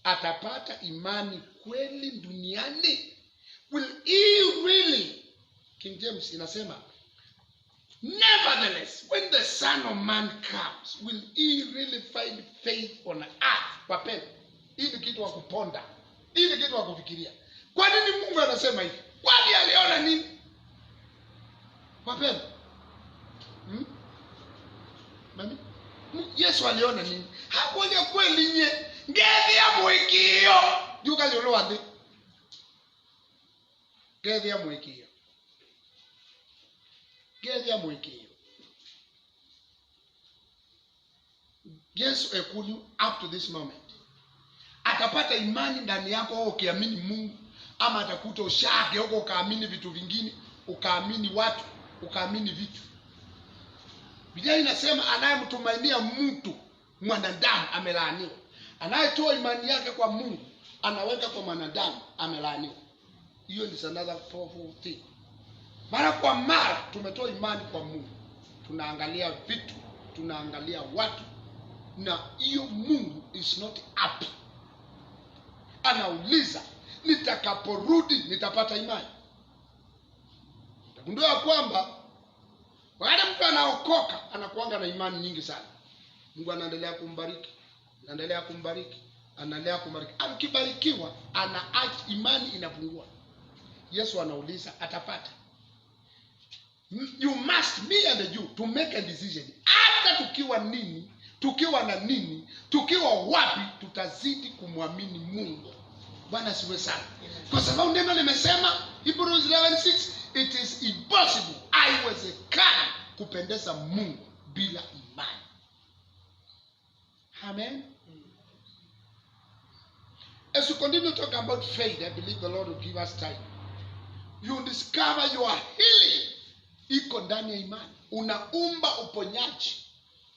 atapata imani kweli duniani? Will he really? King James inasema nevertheless, when the Son of Man comes, will he really find faith on earth? Wapendwa, hii ni kitu wa kuponda. Hii ni kitu wa kufikiria. Kwa nini Mungu anasema hivi? Kwani aliona nini? Wapendwa, Mami? Yesu aliona nini? Hakuona kweli nye. Ngethi ya mwikio. Yuka yolo ande. Ngethi ya mwikio. Ngethi ya mwikio. Yesu ekuni up to this moment. Atapata imani ndani yako ukiamini Mungu, ama atakuta ushake huko ukaamini vitu vingine, ukaamini watu, ukaamini vitu. Biblia inasema anayemtumainia mtu mwanadamu amelaaniwa. Anayetoa imani yake kwa Mungu anaweka kwa mwanadamu amelaaniwa. Hiyo ni another powerful thing. Mara kwa mara tumetoa imani kwa Mungu, tunaangalia vitu, tunaangalia watu, na hiyo Mungu is not happy. Anauliza, nitakaporudi nitapata imani? Utagundua kwamba wakati mtu anaokoka anakuanga na imani nyingi sana. Mungu anaendelea kumbariki, anaendelea kumbariki, anaendelea kumbariki. Akibarikiwa anaacha imani inapungua. Yesu anauliza atapata. You must, me and you, to make a decision. Hata tukiwa nini, tukiwa na nini, tukiwa wapi, tutazidi kumwamini Mungu. Bwana siwe sana. Kwa sababu neno limesema, Hebrews 11:6, it is impossible, haiwezekani kupendeza Mungu bila imani. Amen. As we continue to talk about faith, I believe the Lord will give us time. You discover your healing iko ndani ya imani. Unaumba uponyaji.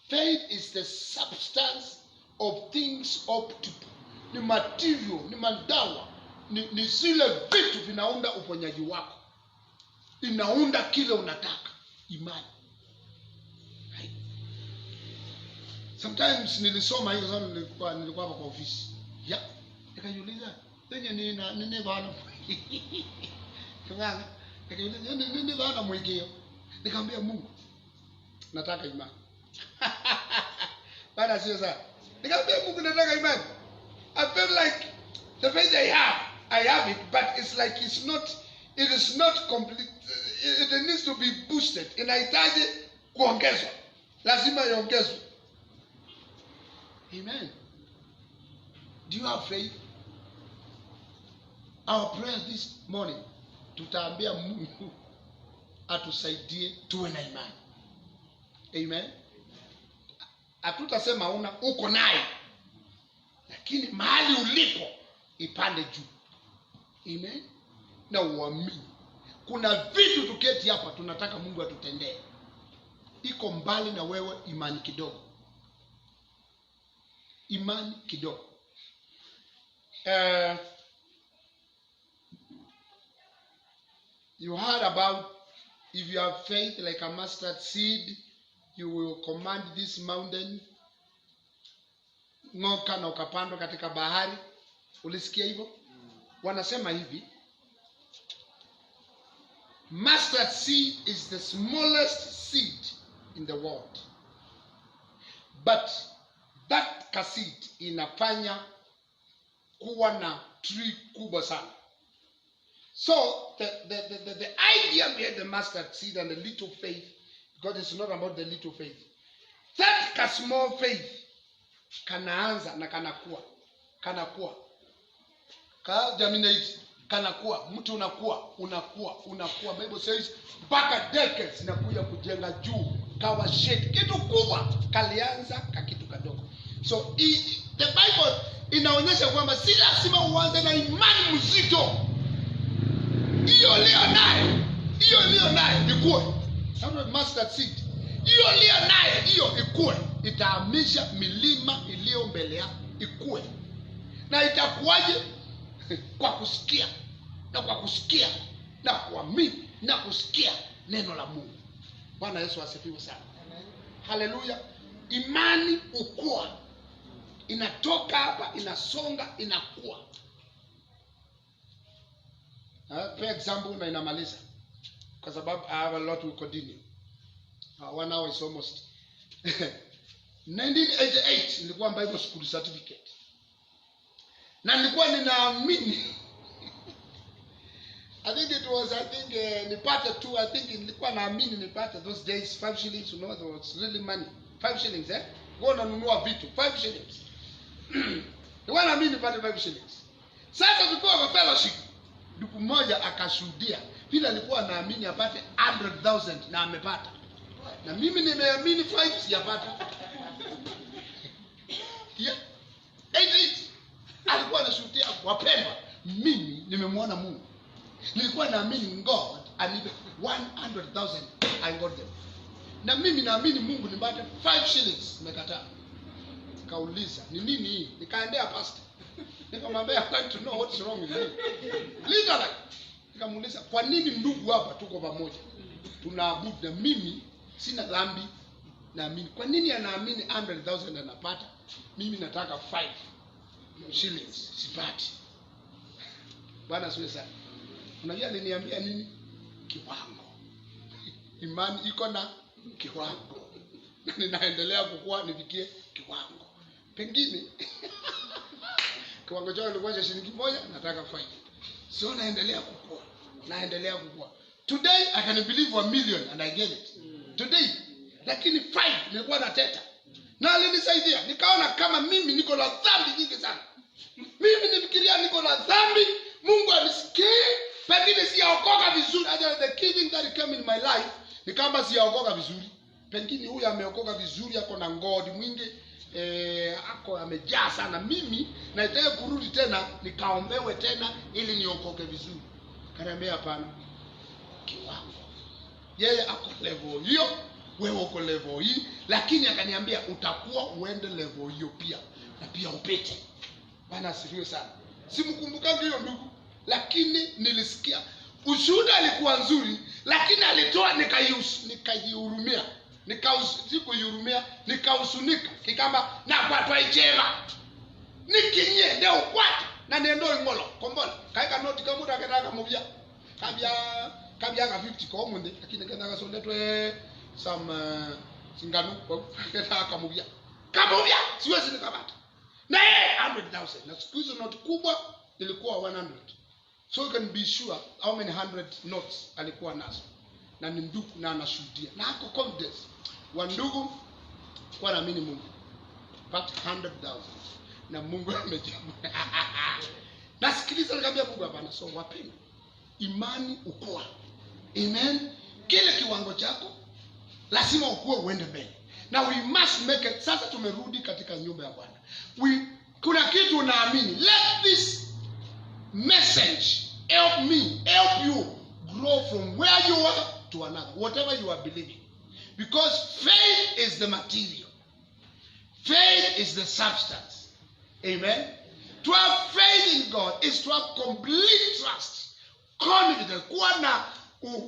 Faith is the substance of things hoped to. Ni material, ni madawa, ni zile vitu vinaunda uponyaji wako. Inaunda kile unataka. Imani. Sometimes nilisoma hiyo sana, nilikuwa hapa kwa ofisi. Nikajiuliza, nini bana? Kunganga, nikajiuliza, nini bana mwekeo? Nikamwambia Mungu, nataka imani. Bana sio sana. Nikamwambia Mungu, nataka imani. I felt like The faith I have it, but it's like it is not complete. It needs to be boosted. Inahitaji kuongezwa. Lazima iongezwe. Amen. Do you have faith? Our prayer this morning, tutaambia Mungu atusaidie tuwe na imani. Amen. Hatutasema uko naye, lakini mahali ulipo ipande juu. Amen. Na uamini. Kuna vitu tuketi hapa tunataka Mungu atutendee. Iko mbali na wewe, imani kidogo. Imani kidogo. You heard about, if you have faith like a mustard seed, you will command this mountain, ng'oka na ukapandwa katika bahari. Ulisikia hivyo? Wanasema hivi, mustard seed is the smallest seed in the world, but that seed inafanya kuwa na tree kubwa sana. So the idea behind the mustard seed and the little faith, because it's not about the little faith, that small faith kanaanza na kanakuwa germinate, kanakuwa, mtu unakuwa. Bible says mpaka decades inakuja kujenga juu kawa shade, kitu kubwa kalianza kitu kadogo. So the Bible inaonyesha kwamba si lazima uanze na imani mzito. Hiyo leo naye ikue. Kama mustard seed. Hiyo leo naye ikue, itahamisha milima iliyo mbele yako ikue. Na itakuwaje? Kwa kusikia na kuamini na kusikia neno la Mungu. Bwana Yesu asifiwe sana. Amen. Haleluya. Imani ukua. Inatoka hapa, inasonga, inakuwa. For example, na inamaliza. Kwa sababu I have a lot to continue. 1 hour is almost. 1988 nilikuwa Bible school certificate. Na nilikuwa ninaamini. Nipate tu, nilikuwa naamini nipate those days 5 shillings, you know, that was really money. 5 shillings, Go na nunua vitu, 5 shillings. Nilikuwa naamini nipate 5 shillings. Sasa tulikuwa kwa fellowship. Ndugu mmoja akashuhudia vile alikuwa naamini apate 100,000 na amepata. Na mimi nimeamini 5 sijapata. Yeah. 88 alikuwa anashuhudia, wapendwa, mimi nimemwona Mungu. Nilikuwa naamini God anipe 100,000, I got them. Na mimi naamini Mungu nipate 5 shillings, nimekataa. Kauliza, ni nini hii? Nikaendea pastor. Nikamwambia, I want to know what's wrong with me. Literally. Nikamuuliza, kwa nini ndugu hapa tuko pamoja? Tunaabudu na mimi sina dhambi, naamini. Kwa nini anaamini 100,000 anapata? Mimi nataka 5 shillings sipati. Bwana asifiwe sana. Unajua aliniambia nini? Kiwango. Imani iko na kiwango. Ninaendelea kukua nifikie kiwango. Pengine kiwango chao kilikuwa cha shilingi 1, nataka 5. So naendelea kukua. Today I can believe 1 million and I get it. Today. Lakini 5 nilikuwa nateta. Na alinisaidia. Nikaona kama mimi niko na dhambi nyingi sana. Mimi nifikiria niko na dhambi, Mungu anisikie, pengine siyaokoka vizuri. The key thing that came in my life ni kama siyaokoka vizuri. Pengine huyu ameokoka vizuri, ako na ngodi mwingi, ako amejaa sana. Mimi nataka kurudi tena nikaombewe tena ili niokoke vizuri. Kaniambia hapana. Kiwango. Yeye ako level hiyo, wewe uko level hii, lakini akaniambia utakuwa uende level hiyo pia na pia upite. Bwana asifiwe sana. Simkumbuka hiyo ndugu, lakini nilisikia ushuhuda alikuwa nzuri, lakini alitoa nikaihurumia. Nikausunika kikama na kwatwa ichema. Nikinye ndio kwata na nendo ingolo kombola. Kaika noti kama muda akataka mubia. Kabia ka 50 kwa munde, lakini kenda sondetwe some singano kwa akataka mubia. Kamubia siwezi nikapata. Na 100,000 na siku hizo noti kubwa ilikuwa 100. So you can be sure how many 100 notes alikuwa nazo. Na ni ndugu na anashuhudia. Na ako confidence. Wa ndugu kwa naamini Mungu. But 100,000. Na Mungu amejibu. Nasikiliza nikamwambia Mungu hapana. So wapeni. Imani ukua. Amen. Kile kiwango chako lazima ukue uende mbele. Now we must make it. Sasa tumerudi katika nyumba ya Bwana. Kuna kitu unaamini. Let this message help me, help you grow from where you are to another. Whatever you are believing. Because faith is the material. Faith is the substance. Amen. To have faith in God is to have complete trust. Confidence. Kuwa na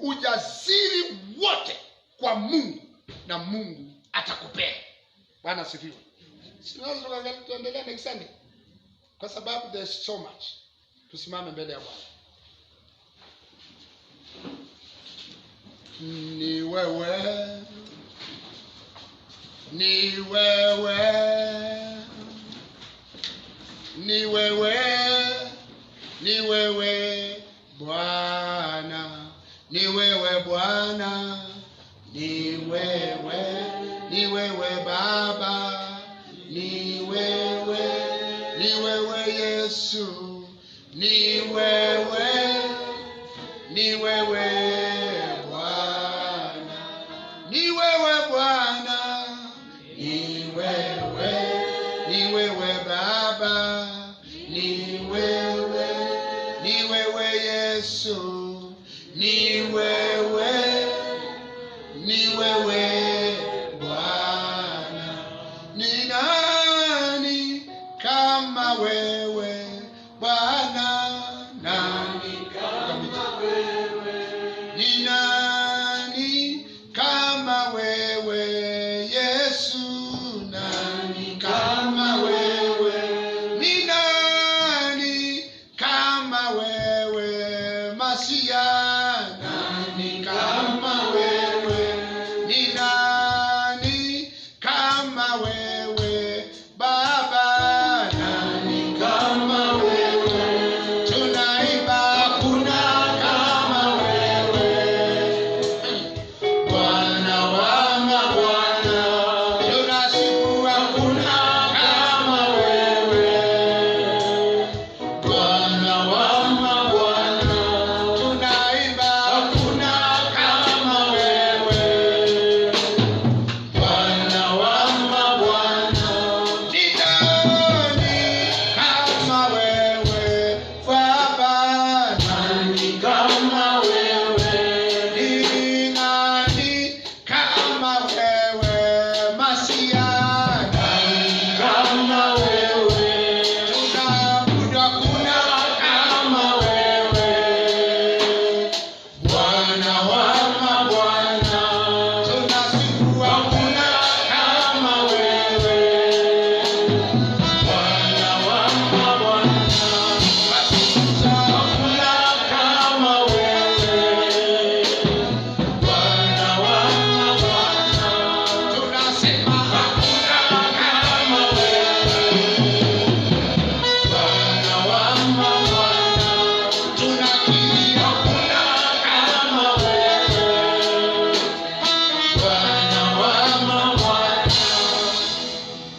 ujasiri wote kwa Mungu. Na Mungu atakupea. Bwana asifiwe. Tunaweza tuendelea next Sunday. Kwa sababu there's so much. Tusimame mbele ya Bwana. Ni wewe. Ni wewe. Ni wewe. Ni wewe Bwana. Ni wewe Bwana. Ni wewe. Ni wewe Baba. Ni wewe. Ni wewe Yesu. Ni wewe. Ni wewe Bwana. Ni wewe Bwana. Ni wewe. Ni wewe Baba. Ni wewe. Ni wewe Yesu. Ni wewe. Ni wewe Bwana. Ni nani kama wewe Bwana? Nani kama wewe? Ni nani kama wewe Yesu? Nani kama wewe? Ni nani kama wewe Masia? Nani kama wewe? Ni nani kama wewe Baba? Nani kama wewe? Tunaimba hakuna kama wewe Bwana wa mabwana. Tunasifu hakuna kama wewe Bwana wa mabwana. Tunaimba hakuna kama wewe Bwana wa mabwana. Ni nani kama wewe Baba? Nani kama wewe? Ni nani kama wewe Masia? Nani kama wewe? Tunaabudu hakuna kama wewe Bwana wa mabwana. Tunasifu hakuna kama wewe Bwana wa mabwana. Tunasifu hakuna kama wewe Bwana wa mabwana. Tunasema hakuna kama wewe Bwana wa mabwana. Tunakiri hakuna kama wewe Bwana wa mabwana.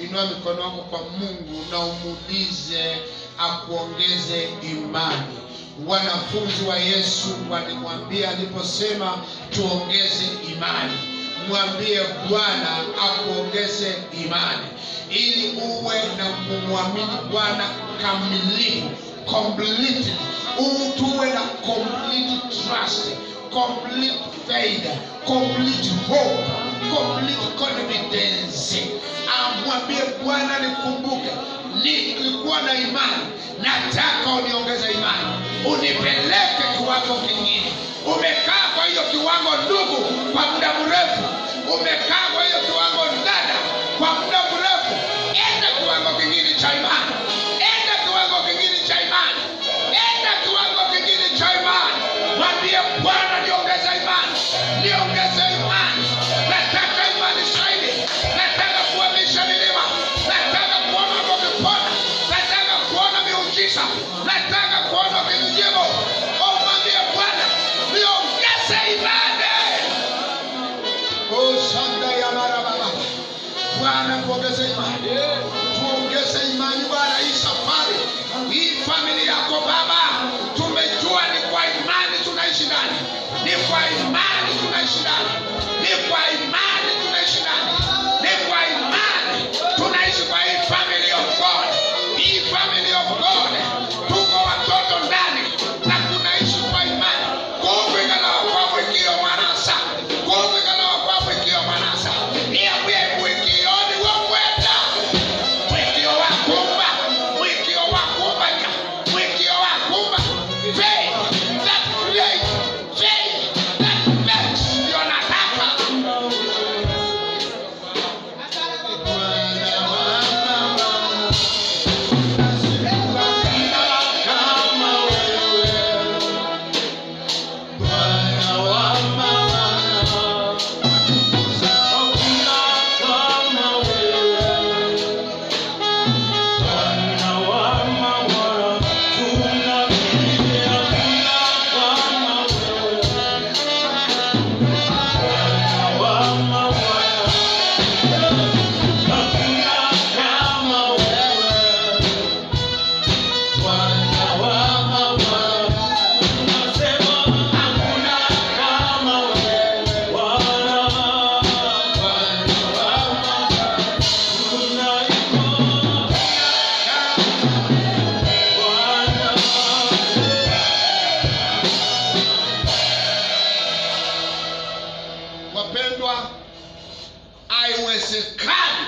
Inua mikono yako kwa Mungu na umuulize akuongeze imani. Wanafunzi wa Yesu walimwambia aliposema tuongeze imani. Mwambie Bwana akuongeze imani ili uwe na kumwamini Bwana kamilifu, completely. Tuwe na complete trust, complete faith, complete hope, complete confidence. Amwambie Bwana, nikumbuke nilikuwa na imani, nataka uniongeze imani, unipeleke kiwango kingine. Umekaa kwa hiyo kiwango ndugu kwa muda mrefu, umekaa kwa hiyo kiwango dada kwa muda mrefu. Enda kiwango kingine cha imani, enda kiwango kingine cha imani, enda kiwango kingine cha imani. Mwambie Bwana, niongeze imani, niongeze imani. Nataka imani zaidi, nataka kuhamisha milima, nataka kuona mambo yakipona, nataka kuona miujiza, nataka tuongeze imani. Tuongeze imani Bwana, hii safari, hii familia yako Baba, tumejua ni kwa imani tunaishi ndani. Ni kwa imani tunaishi ndani. Ni kwa imani tunaishi ndani. Ni kwa imani tunaishi kwa hii family of God. Hii family of God. Tuko watoto ndani na tunaishi kwa imani. Kumbigana kwa mwikio manasa. Kumbigana kwa mwikio manasa. Iya mwikio ni waweta. Mwikio wakumba. Mwikio wakumba. Mwikio wakumba. Faith that creates. Faith that makes your nataka. Wapendwa, haiwezekani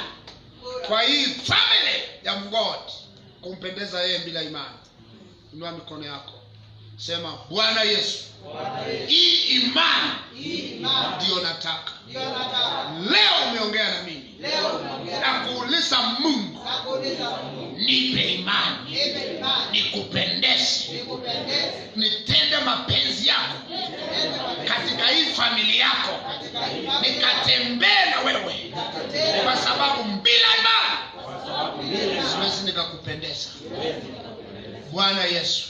kwa hii family ya God kumpendeza yeye bila imani. Inua mikono yako. Sema, Bwana Yesu, hii imani ndio nataka. Leo umeongea na mimi. Na kuuliza Mungu, nipe imani. Nikupendeze. Nitende mapenzi yako katika hii familia yako. Nikatembee na wewe. Kwa sababu bila imani siwezi nikakupendeza. Bwana Yesu,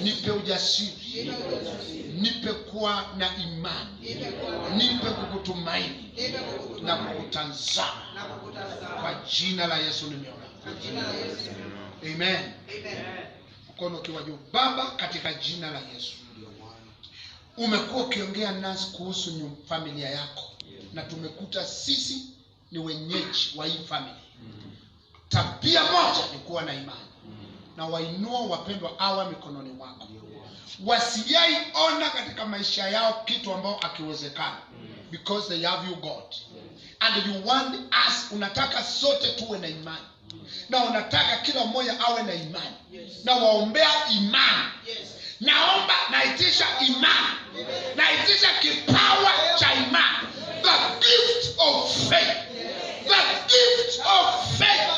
nipe ujasiri. Nipe kuwa na imani. Nipe kukutumaini na kukutazama. Kwa jina la Yesu nimeomba. Amen. Mkono ukiwa juu. Baba, katika jina la Yesu, umekuwa ukiongea nasi kuhusu familia yako. Na tumekuta sisi ni wenyeji wa hii family. Tabia moja ni kuwa na imani. Na wainua wapendwa hawa mikononi mwako. Wasijai ona katika maisha yao kitu ambao akiwezekana. Because they have you God. And you want us, unataka sote tuwe na imani. Na unataka kila mmoja awe na imani. Na waombea imani. Naomba, naitisha imani. Naitisha kipawa cha imani. The gift of faith. The gift of faith.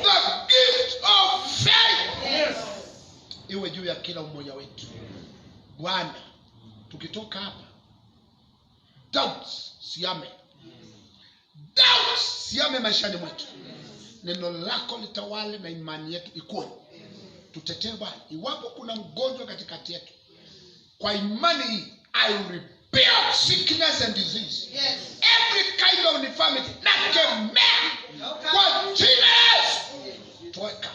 The gift of faith. Iwe juu ya kila mmoja wetu. Bwana, tukitoka hapa, doubts siame. Doubts siame maishani mwetu. Neno lako litawale na imani yetu ikue. Tutetee Bwana. Iwapo kuna mgonjwa katikati yetu, kwa imani hii, I rebuke sickness and disease. Yes. Every kind of infirmity. Nakemea kwa jina la Yesu. Toeka.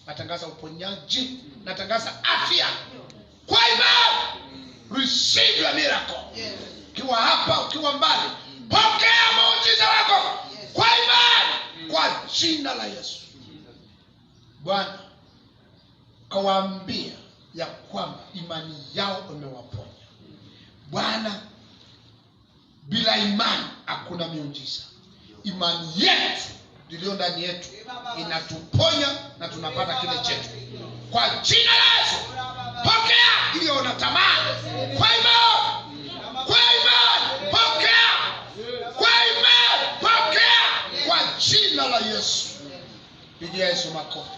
Natangaza uponyaji. Natangaza afya. Kwa imani, receive your miracle. Yes. Ukiwa hapa, ukiwa mbali, pokea muujiza wako. Kwa imani, kwa jina la Yesu. Bwana, kawaambia ya kwamba imani yao umewaponya. Bwana, bila imani hakuna miujiza. Imani yetu iliyo ndani yetu inatuponya na tunapata kile chetu. Kwa jina la Yesu, pokea hiyo unatamani. Kwa imani, kwa imani, pokea. Kwa imani, pokea. Kwa jina la Yesu. Pigia Yesu makofi.